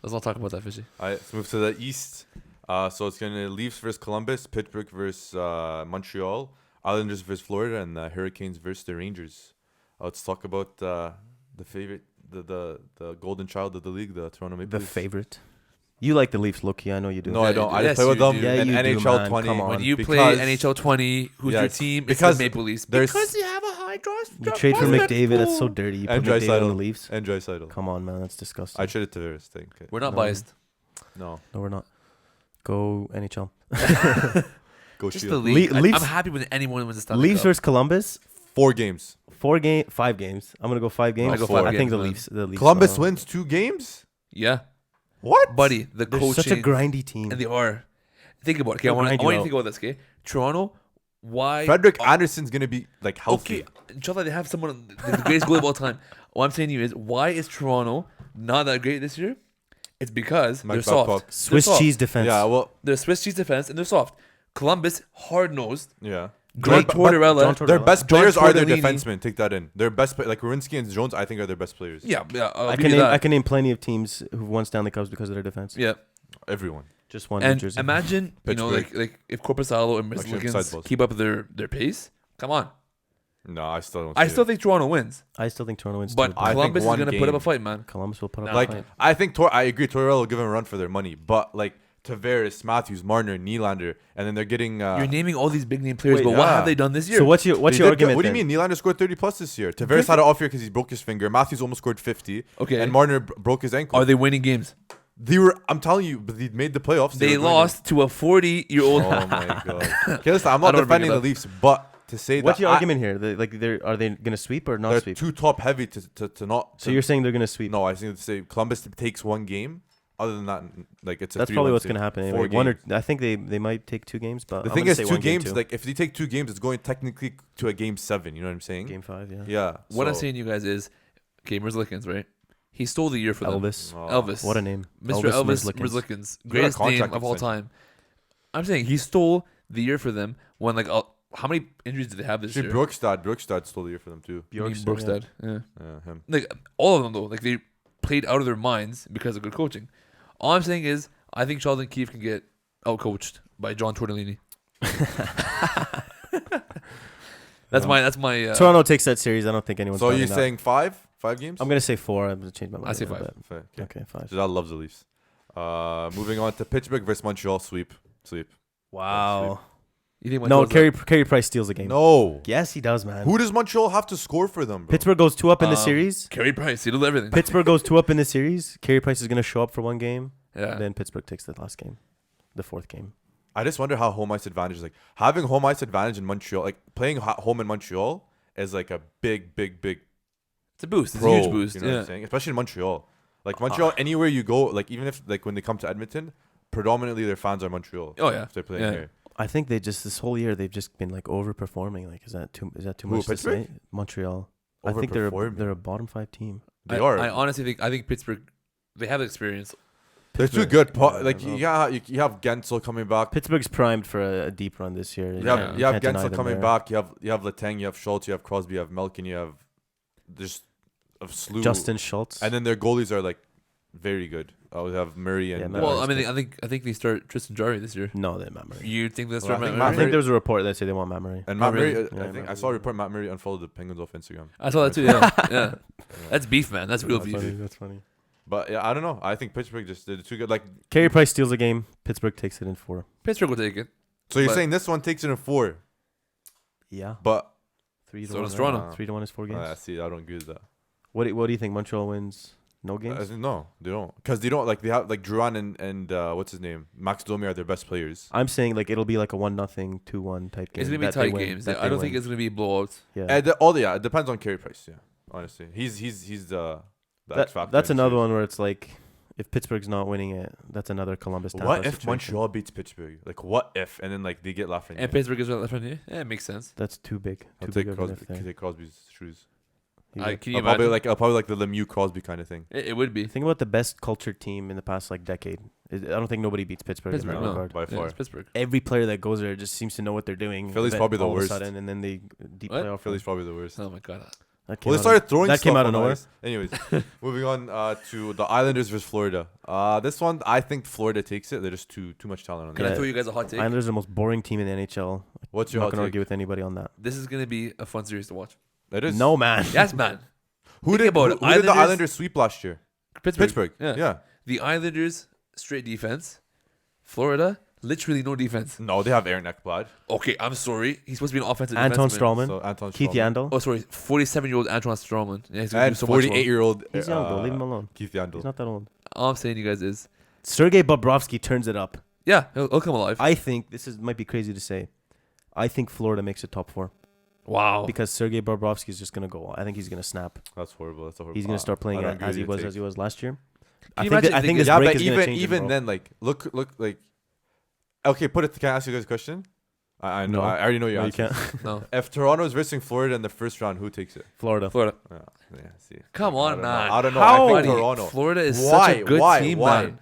Let's not talk about that, fishy. All right, let's move to the East. So it's going to Leafs versus Columbus, Pittsburgh versus Montreal, Islanders versus Florida, and the Hurricanes versus the Rangers. Let's talk about the favorite, the golden child of the league, the Toronto Maple The Leafs. favorite. You like the Leafs, Loki. I know you do. No, Yeah, I you don't. do. I Yes, just play with you them do. Yeah, in you do, NHL man. 20. Come on. When you play because NHL 20, who's your Yes, team? It's because the Maple Leafs. there's- Because you have a high draw. You trade for McDavid. That's so dirty. You put And McDavid on the Draisaitl. Leafs. And Draisaitl. Come on, man. That's disgusting. I traded to Veris, think. We're not No. biased. No. No, we're not. Go NHL. Go Just Shield. the league. Leafs- I'm happy when anyone wins the Stanley Leafs Cup. versus Columbus. 4 games. 5 games. I'm gonna go 5 games. I go four. 5 I think games, the man. Leafs. The Leafs. Columbus are- wins 2 games? Yeah, What? buddy. The They're coaching such a grindy team. and they are. Think about it. Okay, I They'll want grind you you to think about this. Okay, Toronto. Why? Frederick Anderson's going to be like healthy. Okay, inshallah they have someone the greatest goalie of all time. What I'm saying to you is, why is Toronto not that great this year? It's because Mike they're soft. Babcock. They're Swiss soft. cheese defense. Yeah, well, They're Swiss cheese defense and they're soft. Columbus hard nosed. yeah. Great But- Tortorella. John Tortorella. Their best John players are their Tortellini. defensemen. Take that in. Their best, like Werenski and Jones, I think are their best players. Yeah, I'll I give can you name. that. I can name plenty of teams who've won Stanley Cups because of their defense. Yeah, Everyone. Just one. New and Jersey. imagine like if Corpusalo and Actually, Merzlikins side balls. keep up their pace. Come on, No, I still don't. I see still it. think Toronto wins, I still think Toronto wins. but too, I think Columbus is one gonna put up a game- fight, man. Columbus will put up Like a fight. I think I agree. Tortorella will give him a run for their money, but like Tavares, Matthews, Marner, Nylander, and then they're getting. You're naming all these big name players, Wait, but what yeah. have they done this year? So what's your they your did good. argument? What do you then? mean? Nylander scored 30 plus this year. Tavares had it off year because he broke his finger. Matthews almost scored 50. Okay. And Marner broke his ankle. Are they winning games? They were. I'm telling you, but they made the playoffs. They were doing lost to a 40-year-old. it. Oh my god. Okay, listen, I'm I not don't bring defending it the up. Leafs, but to say What's that your argument here? Are they gonna sweep or not they're sweep? too top heavy to not. So you're saying they're gonna sweep? No, I think to say Columbus takes 1 game. Other than that, like it's a That's 3-1 probably what's series. gonna happen. 4 Anyway. One or games. I think they might take 2 games, but The I'm thing gonna is, say 2 one game, games. too. Like if they take 2 games, it's going technically to a game 7. You know what I'm saying? Game 5, yeah. Yeah. What I'm so- saying to you guys is, okay, Merzlikins, right? He stole the year for them. Elvis, Oh. Elvis. what a name, Mr. Elvis Merzlikins. Merzlikins. got a Greatest name contract of all extension. time. I'm saying he stole the year for them when, like, how many injuries did they have this Actually, year? Brookstad stole the year for them too. I mean, Bjorkstad, Brooksted. Yeah. Yeah, him. Like, all of them, though. Like, they played out of their minds because of good coaching. All I'm saying is, I think Sheldon Keefe can get outcoached by John Tortellini. That's my. Toronto takes that series. I don't think anyone's. So doubting you're that. saying 5 games? I'm gonna say 4. I'm gonna change my mind. I say a little 5. bit. Fair, okay. Okay, 5. Jalal loves the Leafs. Moving on to Pittsburgh versus Montreal. Sweep. Wow. You think No, Montreal's Carey Price steals the game. No. Yes, he does, man. Who does Montreal have to score for them, bro? Pittsburgh goes 2 up in the Um, series. Carey Price? He did everything. Pittsburgh goes 2 up in the series. Carey Price is gonna show up for 1 game. Yeah. Then Pittsburgh takes the last game, the 4th game. I just wonder how home ice advantage is like. Having home ice advantage in Montreal, like playing home in Montreal is like a big It's a boost. It's pro, a huge boost. You know what Yeah. I'm saying? Especially in Montreal. Like Montreal, anywhere you go, like even if like when they come to Edmonton, predominantly their fans are Montreal. Oh, yeah. If they're playing Yeah. here. I think they just this whole year they've just been like overperforming. Like, is that too Who, much to Pittsburgh? say? Montreal. I think they're Overperforming. a bottom 5 team. They are. I honestly think Pittsburgh, they have the experience. They're too Pittsburgh- good. yeah, Like well, you have Gensel coming back. Pittsburgh's primed for a deep run this year. You Yeah. have you have can't deny Gensel them coming there. back. You have Letang. You have Schultz. You have Crosby. You have Malkin. You have just a slew. Justin Schultz. And then their goalies are like very good. We have Murray and. Yeah, uh, Murray. Well, I mean, I think they start Tristan Jarry this year. no, they're Matt Murray. You think they Well, start I think Matt Matt I Murray? think there was a report that said they want Matt Murray. And Oh, Matt Murray, really? Yeah, I think Matt I saw a Murray. report. Matt Murray unfollowed the Penguins off Instagram. I saw that too. Yeah, yeah. That's beef, man. That's real That's beef. funny. That's funny. But yeah, I don't know. I think Pittsburgh just they're too good. Like, Carey Price steals a game. Pittsburgh takes it in 4. Pittsburgh will take it. so you're But- saying this one takes it in 4, Yeah. but 3 to So 1. does Toronto. Right? 3 to 1 is 4 games. see, I don't agree with that. What do you think? Montreal wins? No I games. think no, they don't, because they don't like they have like Duran and what's his name, Max Domi are their best players. I'm saying like it'll be like a 1-0, 2-1 type game. It's gonna be that they tight win, games. that I they don't win. think it's gonna be blowouts. Yeah. It depends on Carey Price. Yeah, honestly, he's the X factor. That's in the another series. one where it's like, if Pittsburgh's not winning it, that's another Columbus. Tampa What if situation. Montreal beats Pittsburgh? Like, what if? And then like they get Lafreniere. And Pittsburgh is left hand. Yeah, it makes sense. That's too big. I'll Too take big of an if there. take Crosby's shoes. He's Can like- you I'll probably imagine? like the Lemieux Crosby kind of thing. It would be. Think about the best cultured team in the past like decade. I don't think nobody beats Pittsburgh, Pittsburgh, in that no. regard. By Yeah, far. it's Pittsburgh. Every player that goes there just seems to know what they're doing. Philly's Then probably the all worst. Of a sudden, and then they deep What? playoff. Philly's run. probably the worst. Oh my god. That came Well, they out started throwing that came stuff out of on nowhere. ice. Anyways, moving on to the Islanders versus Florida. This one, I think Florida takes it. They're just too much talent on Can there. I throw you guys a hot take? Islanders are the most boring team in the NHL. What's I'm your not hot gonna take? argue with anybody on that. This is gonna be a fun series to watch. It is. No man. Yes, man. Who Think did about it. who did the Islanders- Islanders sweep last year? Pittsburgh. Yeah. Yeah. The Islanders straight defense. Florida literally no defense. No, they have Aaron Ekblad. Okay, I'm sorry. He's supposed to be an offensive Anton defenseman. Strawman, So Anton Keith Strawman. Yandel. Oh, sorry. 47-year-old Antoine Strawman. Yeah, he's gonna do And so much more. 48-year-old He's young though. Leave him alone. Keith He's Yandel. not that old. All I'm saying, you guys, is Sergei Bobrovsky turns it up. yeah, he'll come alive. I think might be crazy to say. I think Florida makes it top 4 Wow. because Sergei Bobrovsky is just gonna go. I think he's gonna snap. That's horrible. That's a horrible. He's gonna start playing I don't agree as he with your was take. last year. Can I you think, imagine I think thinking- this Yeah, break but is gonna change even him, bro. then, like look like. Okay, can I ask you guys a question? I know. No. I already know your No, you answer. can't. no. If Toronto is versing Florida in the first round, who takes it? Florida. Florida. Yeah, see. Come I on, don't know. man. I don't know. How? I think Buddy, Toronto. Florida is Why? such a good Why? team, Why? man.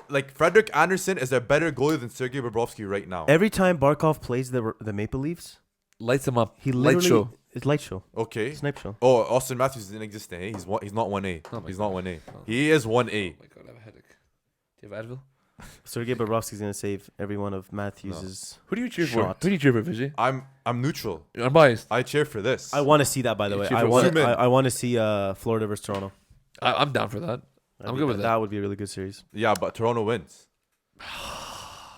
Like Frederick Anderson is a better goalie than Sergei Bobrovsky right now. Every time Barkov plays the Maple Leafs, Lights him up. he Light literally show. it's light show, Okay. snipe show. Oh, Austin Matthews is inexistent. Eh? He's not 1A. Oh my He's God. not 1A. Oh. He is 1A. Oh my god, I have a headache. Do you have Advil? Sergei Bobrovsky's gonna save every one of Matthews's. Who do you cheer Shot. for? Who do you cheer for, Fishy? I'm neutral. You're unbiased. I cheer for this. I want to see that, by the You way. cheer I for want. Women. I want to see Florida versus Toronto. I'm down for that. I'm good with that. That would be a really good series. Yeah, but Toronto wins.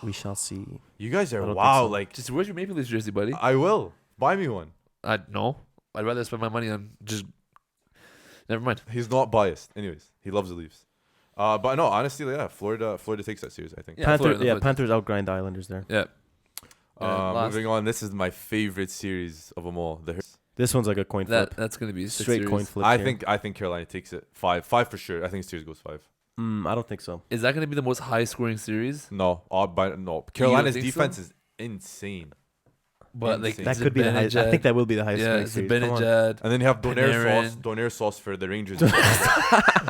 We shall see. You guys I are don't think wow. so. Like Just where's your Maple Leafs jersey, buddy? I will buy me one. No. I'd rather spend my money on just. Never mind. He's not biased. Anyways, he loves the Leafs. But no, honestly, yeah, Florida takes that series. I think. Yeah, Florida, Florida. Panthers outgrind the Islanders there. Yeah. Last. Moving on, this is my favorite series of them all. This one's like a coin flip. That's gonna be a sick Straight series. coin flip. I here. think Carolina takes it 5 for sure. I think the series goes 5. I don't think so. Is that gonna be the most high scoring series? No, Carolina's think defense so? is insane. But like Insane. That could be the highest. I think that will be the highest. Yeah, scoring series. Come on. Zibanejad. And then you have Panarin. Donaire sauce for the Rangers.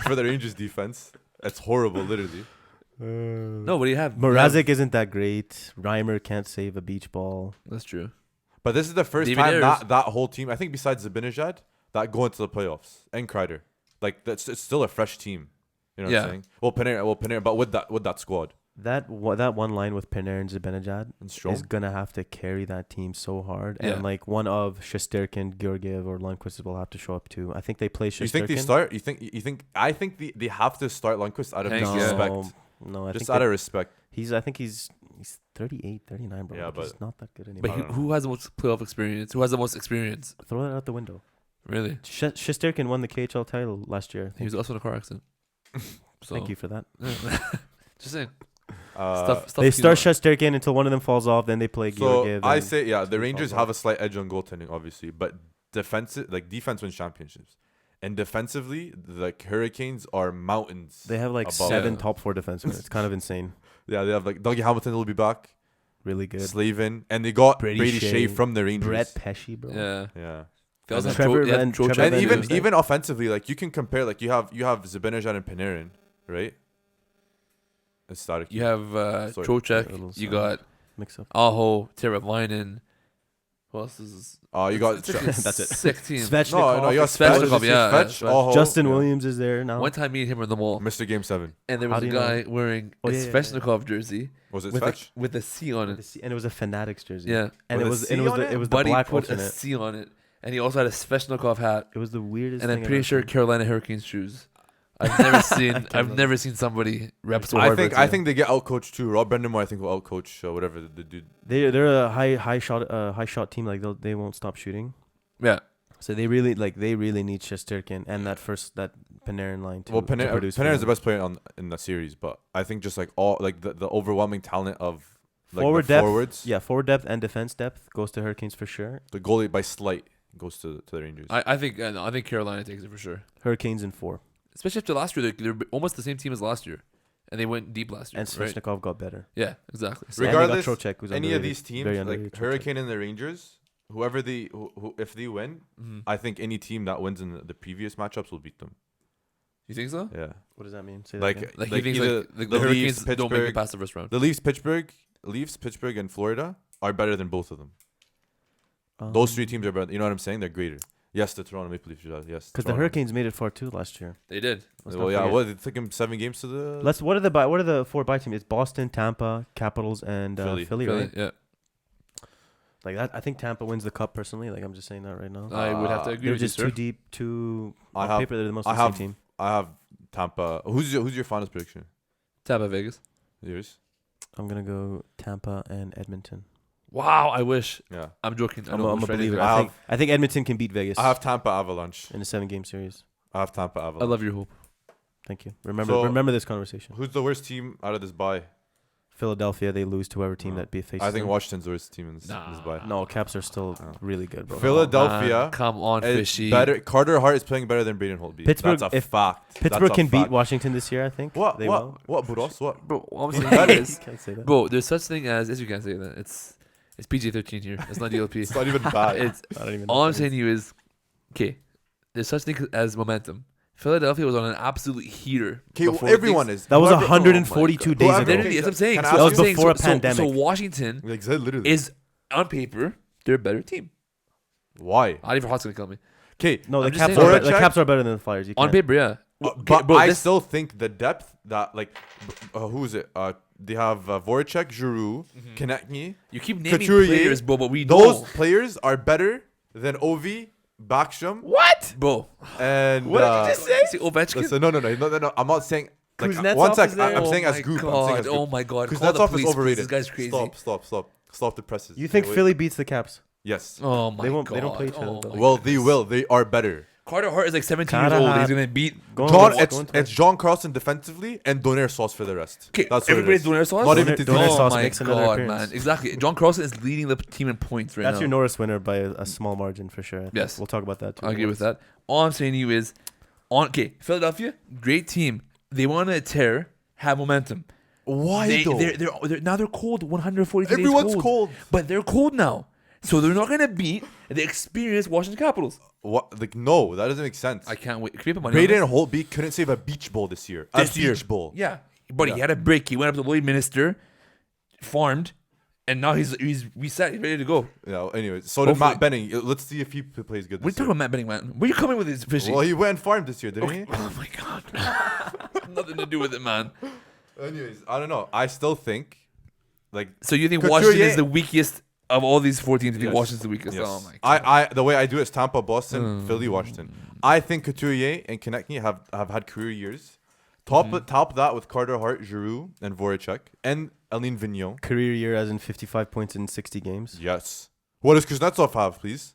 For the Rangers defense, it's horrible, literally. No, what do you have? Mrazek isn't that great. Reimer can't save a beach ball. That's true. But this is the first David time Ayers. that whole team, I think besides Zibanejad, that go into the playoffs and Kreider. Like it's still a fresh team. You know what Yeah. I'm saying? Well, Panarin, but with that squad That one line with Panarin and Zibanejad and Strome. is gonna have to carry that team so hard, Yeah. and like one of Shesterkin, Georgiev, or Lundqvist will have to show up too. I think they play Shesterkin. You think they start? You think? I think they have to start Lundqvist out of Thanks, No, yeah. respect. no, I Just think out of respect. I think he's 38, 39, bro. Yeah, Like, he's but- not that good anymore. But I don't know. who has the most playoff experience? Who has the most experience? Throw that out the window. Really? Shesterkin won the KHL title last year. He was also in a car accident. So, Thank you for that. Just saying. Uh, Stuff They you start know. Shesterkin until one of them falls off. Then they play so Georgiev. I and- say, yeah, the Two Rangers falls have off. a slight edge on goaltending, obviously, but defense wins championships. And defensively, the Hurricanes are mountains. They have like above. 7 Yeah. top 4 defensemen. It's kind of insane. Yeah, they have like Dougie Hamilton will be back. really good. Slavin, and they got Brady Brady Shea, Shea from the Rangers. Brett Pesci, bro. Yeah. Yeah. They also And have Trevor Tro- yeah, Van- Trocheck. Trevor And Van even Dusen. even offensively, like you can compare, like you have Zibanejad and Panarin, right? It's static. You have Sorry. Trocheck. A little You sound. got Mix up. Aho, Teravainen. Who else is? You got It's like a That's it. sick team. Svechnikov. no, you got Svechnikov, Svechnikov, yeah, Svech, yeah. Aho, Justin yeah. Williams is there now. One time, me and him were in the mall, Mr. Game 7. and there How was a do you know? guy wearing Oh, a yeah, yeah, yeah. Svechnikov jersey Was it with Svech? with a C on it. And it was a Fanatics jersey. Yeah, And With it a was C and it was on the it? it was the Buddy black put a alternate. C on it, and he also had a Svechnikov hat, It was the weirdest and thing. I'm I've pretty ever sure seen. Carolina Hurricanes shoes. I've never seen somebody rep so hard. for a I team. think they get outcoached too. Rob Brendamore, I think, will outcoach whatever the dude. They're a high shot team. Like they won't stop shooting. yeah. So they really need Shesterkin and that Panarin line to, Well, to produce. for Panarin's the them. best player in the series, but I think just like all like the overwhelming talent of like Forward the depth, forwards, Yeah, forward depth and defense depth goes to Hurricanes for sure. the goalie by slight goes to the Rangers. I think Carolina takes it for sure. Hurricanes in 4. Especially after last year, they're almost the same team as last year, and they went deep last year. And right? Svechnikov got better. Yeah, exactly. So, And they got Regardless, Trocheck, who's Any of underrated, these teams, very like underrated, Trocheck. Hurricane and the Rangers, whoever who if they win, mhm. I think any team that wins in the previous matchups will beat them. You think so? Yeah, What does that mean? Say that like again. Like, like he thinks either like, the the Hurricanes Leafs, don't make it Pittsburgh, past the first round. the Leafs, Pittsburgh, and Florida are better than both of them. Um, Those 3 teams are better. You know what I'm saying? They're greater. Yes, the Toronto Maple Leafs. Yes, Because the Toronto. Hurricanes made it far too last year. They did. Let's Well, not yeah. forget. What it took them 7 games to the. What are the 4 bye teams? It's Boston, Tampa, Capitals, and Philly, Philly. right? Yeah, Like that, I think Tampa wins the cup personally. Like I'm just saying that right now. I would have to agree They're with you, just sir. too deep. Too I on have- paper, they're the most I insane have- team. I have Tampa. Who's your finals prediction? Tampa, Vegas. Yours? I'm gonna go Tampa and Edmonton. Wow, I wish. Yeah. I'm joking. I I'm don't a wish for believer. anything. I think Edmonton can beat Vegas I have Tampa Avalanche. in a 7-game series. I have Tampa Avalanche. I love your hope. Thank you. Remember So- remember this conversation. Who's the worst team out of this bye? Philadelphia, they lose to whoever team No. that faces I think them. Washington's the worst team in this Nah. bye. No, Caps are still Oh. really good, bro. Philadelphia Man, come on, It's fishy. better. Carter Hart is playing better than Braden Holtby. Pittsburgh- That's a if fact. Pittsburgh That's a can beat fact. Washington this year, I think. What? They What? will. What, Budos? What? Bro, what I'm saying Better. is, Can't say that. bro, there's such thing as you can't say that. It's PG-13 here. It's not DLP. It's not even bad. It's I don't even know all what I'm that saying is. to you is, okay, there's such thing as momentum. Philadelphia was on an absolute heater. Okay, before everyone things- is. That was Whoever- 142 Oh my days God. ago. Literally, that's what I'm saying. Can I So ask I'm you- saying, before a so pandemic. Washington Like, literally. is on paper they're a better team. Why? Oliver Hart's gonna kill me. Okay. No, I'm the just Caps saying- are For a the check- Caps are better than the Flyers. You On can't. paper, yeah. But bro, I this- still think the depth that like, who is it? They have Voracek, Giroux, Konechny. you keep naming Couturier, players, bro, but we Those know. players are better than Ovi, Backstrom, What, bro? and. What did you just say? Ovechkin. Listen, no. I'm not saying. Like, Kuznetsov one sec. is there? I'm saying Oh as my group. I'm God. saying as group. Oh my God. Call the Kuznetsov police, is please. overrated. This guy's crazy. Stop the presses. You think Okay, wait. Philly beats the Caps? Yes. Oh my They won't- God. they don't play each other, Oh though. my Well, goodness. they will. They are better. Carter Hart is like 17 years Carter old. He's Hart- gonna beat. John, Go it's John Carlson defensively and Donaire Sauce for the rest. Okay, That's what everybody's it is. doing their sauce. Not even to Donaire Oh Sauce my makes another God, appearance. man! Exactly. John Carlson is leading the team in points right That's now. your Norris winner by a small margin for sure. I think. Yes. We'll talk about that too. I agree with that. All I'm saying to you is, Philadelphia, great team. They want to tear, have momentum. Why though? They're cold. 142 days Everyone's cold. but they're cold now. So they're not gonna beat the experienced Washington Capitals. What? Like, no, that doesn't make sense. I can't wait. Can we put money Braden on Holtby couldn't save a beach bowl this year. this? A beach bowl. Yeah, but he Yeah. had a break. He went up to Lloyd Minister, farmed, and now he's reset. He's ready to go. Yeah. Anyways, so did Hopefully- Matt Benning. Let's see if he plays good What are you this talking year. about, Matt Benning, man? Where you coming with this fishy? Well, he went and farmed this year, didn't he? Oh my God, nothing to do with it, man. Anyways, I don't know. I still think, like, So you think Couturier- Washington is the weakest of all these 4 teams? You think Yes. Washington's the weakest? yes. Oh my God. I the way I do it is Tampa, Boston, Philly, Washington. I think Couturier and Konechny have had career years. Top that with Carter Hart, Giroux, and Voracek, and Aline Vigneault. Career year as in 55 points in 60 games. Yes. What does Kuznetsov have, please?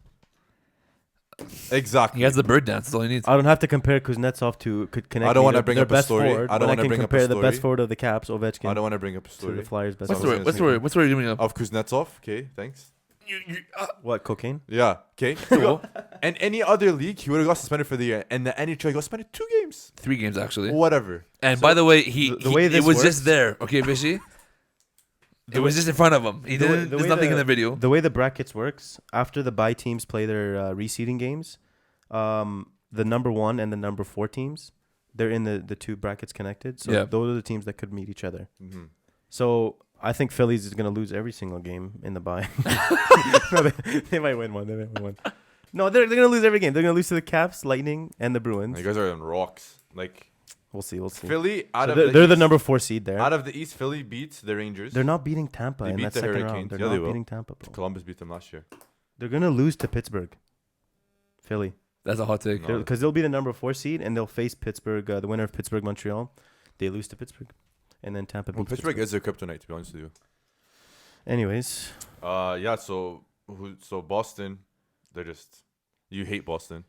Exactly. He has the bird dance. That's all he needs. I don't have to compare Kuznetsov to Konechny. I don't wanna They're- bring they're up a best story. forward, I don't when wanna can bring up a compare the best story. forward of the Caps, Ovechkin, I don't want to bring up a to story the Flyers' best What's I was the gonna what's say the that. what's the doing up? of Kuznetsov. Okay, thanks. What, cocaine? Yeah. Okay. And any other league, he would have got suspended for the year. And the NHL, he got suspended 2 games. 3 games actually. Whatever. And So- by the way, the way it this was works- just there. Okay, Vishy. It was just in front of him. He The way- didn't. the There's way nothing in the- the video. The way the brackets works, after the bye teams play their reseeding games, the number 1 and the number 4 teams, they're in the 2 brackets connected. So Yeah. those are the teams that could meet each other. Mm-hmm. So I think Phillies is going to lose every single game in the bye. No, they might win one. They might win one. No, they're going to lose every game. They're going to lose to the Caps, Lightning, and the Bruins. You guys are on rocks. Like We'll see. Philly out So of they're the the East, number 4 seed there. out of the East. Philly beats the Rangers. They're not beating Tampa They in beat that the second Hurricanes. round. They're Yeah, they not will. beating Tampa, bro. Columbus beat them last year. They're going to lose to Pittsburgh. Philly. That's a hot take. No. Because they'll be the number 4 seed, and they'll face Pittsburgh, the winner of Pittsburgh-Montreal. They lose to Pittsburgh. And then Tampa Well, beats Pittsburgh is their kryptonite, to be honest with you. Anyways, Yeah. So Boston, they're just you hate Boston.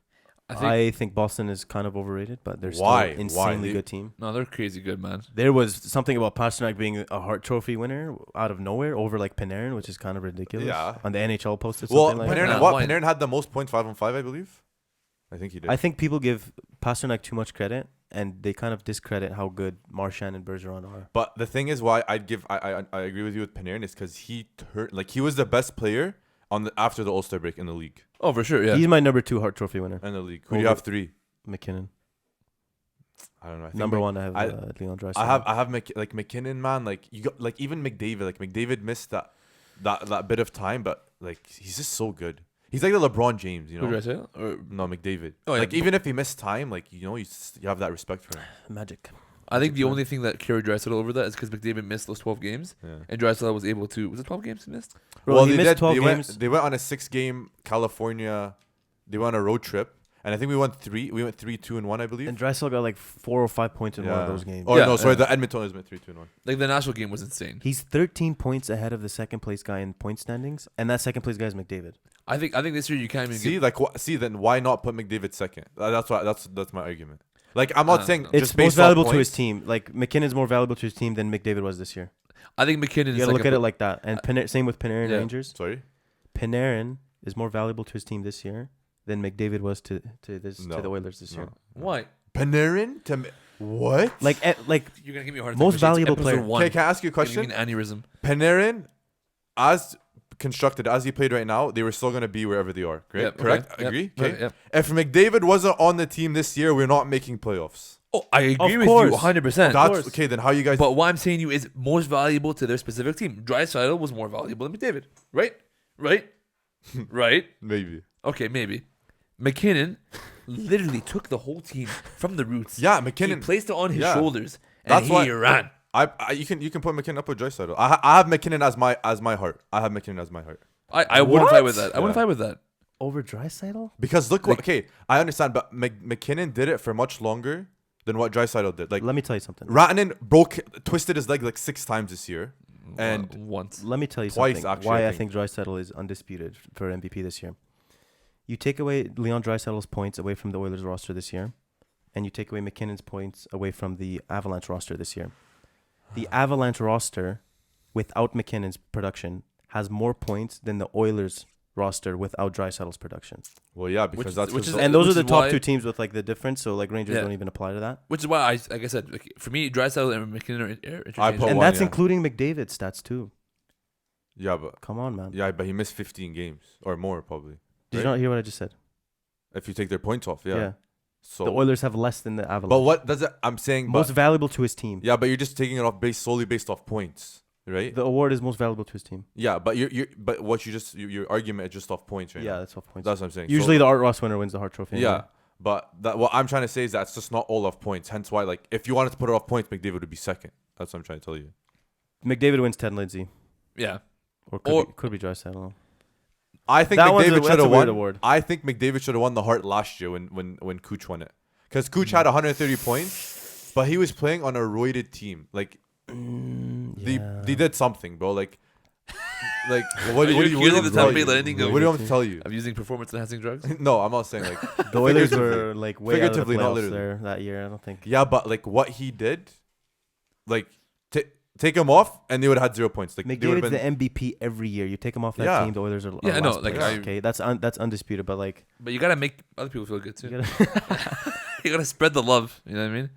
I think I think Boston is kind of overrated, but they're Why? still Why? insanely They- good team. no, they're crazy good, man. There was something about Pasternak being a Hart Trophy winner out of nowhere over like Panarin, which is kind of ridiculous. Yeah. On the NHL posted Well, something like Panarin, that. Why? Panarin had the most points 5-on-5, I believe. I think he did. I think people give Pasternak too much credit, and they kind of discredit how good Marchand and Bergeron are. But the thing is, why I'd give I agree with you with Panarin is because he was the best player after the All-Star break in the league. Oh, for sure. Yeah. He's my number 2 Hart Trophy winner. In the league, who do you have 3? McKinnon. I don't know. I think Number 1, I have I- Leon Draisaitl. I have McKinnon, man. Like you got like even McDavid. Like McDavid missed that bit of time, but like he's just so good. He's like the LeBron James, you Who know. did I say? Or, No, McDavid. Oh, yeah. Like even if he missed time, like you have that respect for him. Magic. I think the Sure. only thing that carried Draisaitl over that is because McDavid missed those 12 games, Yeah. and Draisaitl was able to. Was it 12 games he missed? Bro, he missed 12 They games. went on a 6-game California. They went on a road trip, and I think we went 3-2-1, I believe. And Draisaitl got like 4 or 5 points in one of Yeah. those games. Oh Yeah, no, sorry, yeah. the Edmonton is 3-2-1. Like the national game was insane. He's 13 points ahead of the second place guy in point standings, and that second place guy is McDavid. I think this year you can't even See, then why not put McDavid second? That's my argument. Like I'm not saying no. It's just most based valuable off to his points. team. Like McKinnon's more valuable to his team than McDavid was this year. I think McKinnon You is gotta like look at it like that. And same with Panarin Yeah. Rangers. Sorry. Panarin is more valuable to his team this year than McDavid was to No. the Oilers this year. Why? Panarin what? Like You're gonna give me a hard Most time. valuable Episode player. One. Okay, can I ask you a You're gonna give question? me an aneurysm. Panarin, as constructed, as he played right now, they were still gonna be wherever they are. Great, Yep, okay, correct? yep, Agree. right, Okay. yep. If McDavid wasn't on the team this year, we're not making playoffs. Oh, I agree Of with course. you 100%. That's okay. Then how you guys? But what I'm saying to you is most valuable to their specific team. Draisaitl was more valuable than McDavid. Right? Right? Maybe. Okay, maybe. McKinnon literally took the whole team from the roots. Yeah, He McKinnon. placed it on his Yeah. shoulders, and That's he why- ran. You can put McKinnon up with Draisaitl. I have McKinnon as my heart. I have McKinnon as my heart. I wouldn't What? fight with that. I wouldn't Yeah. fight with that. over Draisaitl? Because look what. Okay, I understand, but McKinnon did it for much longer than what Draisaitl did. Like Let me tell you something. Rantanen twisted his leg like 6 times this year, and Once. Let me tell you Twice, something. actually, Why I I think Draisaitl is undisputed for MVP this year. You take away Leon Draisaitl's points away from the Oilers roster this year, and you take away McKinnon's points away from the Avalanche roster this year. The Avalanche roster, without McKinnon's production, has more points than the Oilers roster without Draisaitl's production. well, yeah, because Which- that's which his- is- And those which are the is top why- 2 teams with like the difference. So like Rangers Yeah. don't even apply to that. Which is why like I said, like, for me, Draisaitl and McKinnon are interchangeable. I And one, that's yeah. including McDavid's stats too. yeah, but Come on, man. yeah, but he missed 15 games or more probably. Did you right? not hear what I just said? If you take their points off, yeah. So, The Oilers have less than the Avalanche. but what does it? I'm saying, most but, valuable to his team. yeah, but you're just taking it off solely based off points, right? The award is most valuable to his team. Yeah, but but what your argument is just off points, right? Yeah, now. that's off points. That's what I'm saying. Usually So- the Art Ross winner wins the Hart Trophy. yeah, but what I'm trying to say is that it's just not all off points. Hence why, like, if you wanted to put it off points, McDavid would be second. That's what I'm trying to tell you. McDavid wins Ted Lindsay. Yeah. Or Or- could be Draisaitl. I think That one's McDavid should that's a have weird won. award. I think McDavid should have won the Hart last year when Cooch won it, because Cooch had 130 points, but he was playing on a roided team. Like they did something, bro. Like what do You're you using want the to tell Tampa you? Bay Lightning What do you want me to tell you? I'm using performance enhancing drugs. No, I'm not saying like The Oilers Figuratively. were like way out of the Figuratively, not playoffs literally. there that year. I don't think. yeah, but like what he did, like take him off and they would have had 0 points. Like they would McDavid's have been. the MVP every year. You take him off that Yeah. team, the Oilers are Yeah, I know, last like, place. I- okay, that's undisputed. But like, But you gotta make other people feel good too. you gotta, You gotta spread the love. You know what I mean?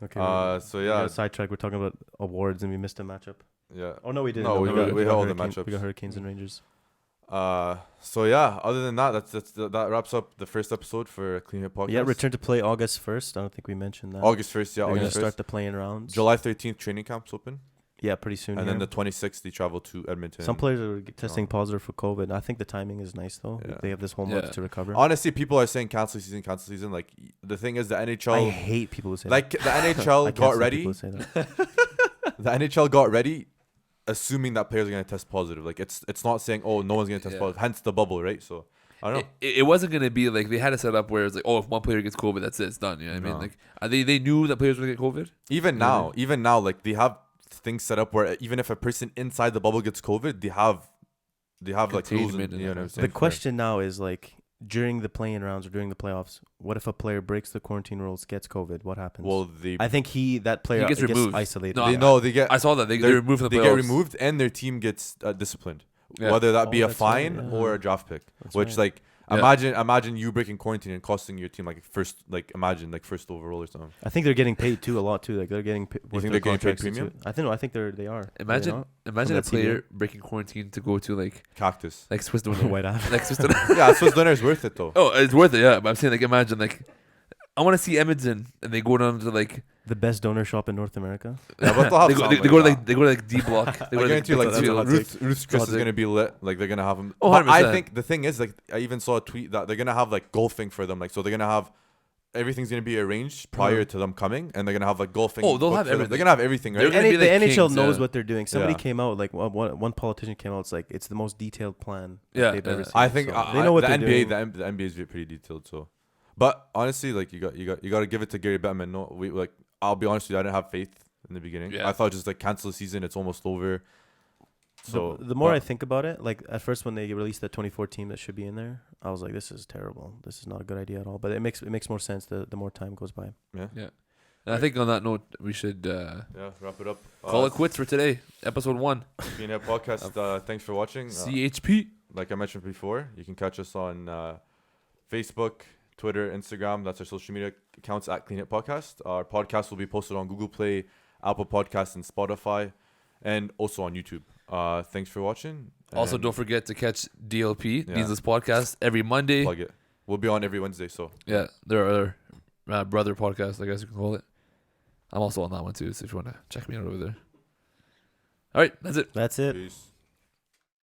okay. So we yeah, got sidetracked. We're talking about awards and we missed a matchup. Yeah. Oh no, we didn't. No, No, we got all the Hurricane- We matchups. got Hurricanes and Rangers. So yeah, other than that, that wraps up the first episode for Clean Hit Podcast. Yeah, return to play August 1st. I don't think we mentioned that. August 1st, yeah, We're gonna August 1st. start the playing rounds. July 13th, training camps open. Yeah, pretty soon. And here. then the 26th, they travel to Edmonton. Some players are testing positive for COVID. I think the timing is nice though. Yeah. They have this whole month to recover. Honestly, people are saying cancel season. Like, the thing is, the NHL. I hate people who say like, that. the NHL I got can't stand ready. people who say that. The NHL got ready, assuming that players are gonna test positive. Like, it's not saying, oh, no one's gonna test positive. Hence the bubble, right? So I don't know. It wasn't gonna be like they had a setup where it's like, oh, if one player gets COVID, that's it, it's done. You know what I mean? No. Like, they knew that players were gonna get COVID. Even now, like, they have things set up where even if a person inside the bubble gets COVID, they have like rules. Containment You know what I'm saying? The question now is like during the playing rounds or during the playoffs, what if a player breaks the quarantine rules, gets COVID? What happens? Well, I think that player gets removed. isolated. No, they get. I saw that they're removed from the They playoffs. get removed, and their team gets disciplined, Yeah. whether that be a that's right, fine yeah. or a draft pick. That's Which right. like Yeah. imagine you breaking quarantine and costing your team like first overall or something. I think they're getting paid too a lot too. Like they're getting. You think they're getting paid premium? I think they are. Imagine a From that player breaking quarantine to go to like Cactus. Swiss The Donor. White App. Like Swiss Donor. Yeah, Swiss dinner is worth it though. Oh, it's worth it, yeah. But I'm saying, like, imagine, like, I want to see Edmonton, and they go down to like The best donor shop in North America. Yeah, but they'll have they go, something they go to that. like they go to like D block. They I go to guarantee you, like, that's a hot take. Ruth's Chris Hot is take. gonna be lit. Like, they're gonna have him. Oh, But I 100%. think the thing is, like, I even saw a tweet that they're gonna have like golfing for them. Like, so they're gonna have everything's gonna be arranged prior to them coming, and they're gonna have like golfing. Oh, they'll booked have for them. everything. They're gonna have everything, They're right? gonna be The like NHL kings, knows yeah. what they're doing. Somebody Yeah. came out like one politician came out. It's like it's the most detailed plan Yeah, they've ever yeah. seen. I think So they know what the they're NBA, doing. the NBA is pretty detailed. So, but honestly, like you got to give it to Gary Bettman. No, I'll be honest with you, I didn't have faith in the beginning. Yeah. I thought just like cancel the season, it's almost over. So the more I think about it, like at first when they released the 24 team that should be in there, I was like, this is terrible. This is not a good idea at all. But it makes more sense the more time goes by. Yeah. And I think on that note, we should wrap it up. call it quits for today. Episode 1. Being a podcast. Thanks for watching. CHP. Like I mentioned before, you can catch us on Facebook, Twitter, Instagram. That's our social media accounts at Clean It Podcast. Our podcast will be posted on Google Play, Apple Podcasts, and Spotify, and also on YouTube. Thanks for watching. Also, and don't forget to catch DLP, Yeah. Needless Podcast, every Monday. plug it. We'll be on every Wednesday. So Yeah, there are other brother podcasts, I guess you can call it. I'm also on that one too, so if you want to check me out over there. All right, that's it. That's it. peace.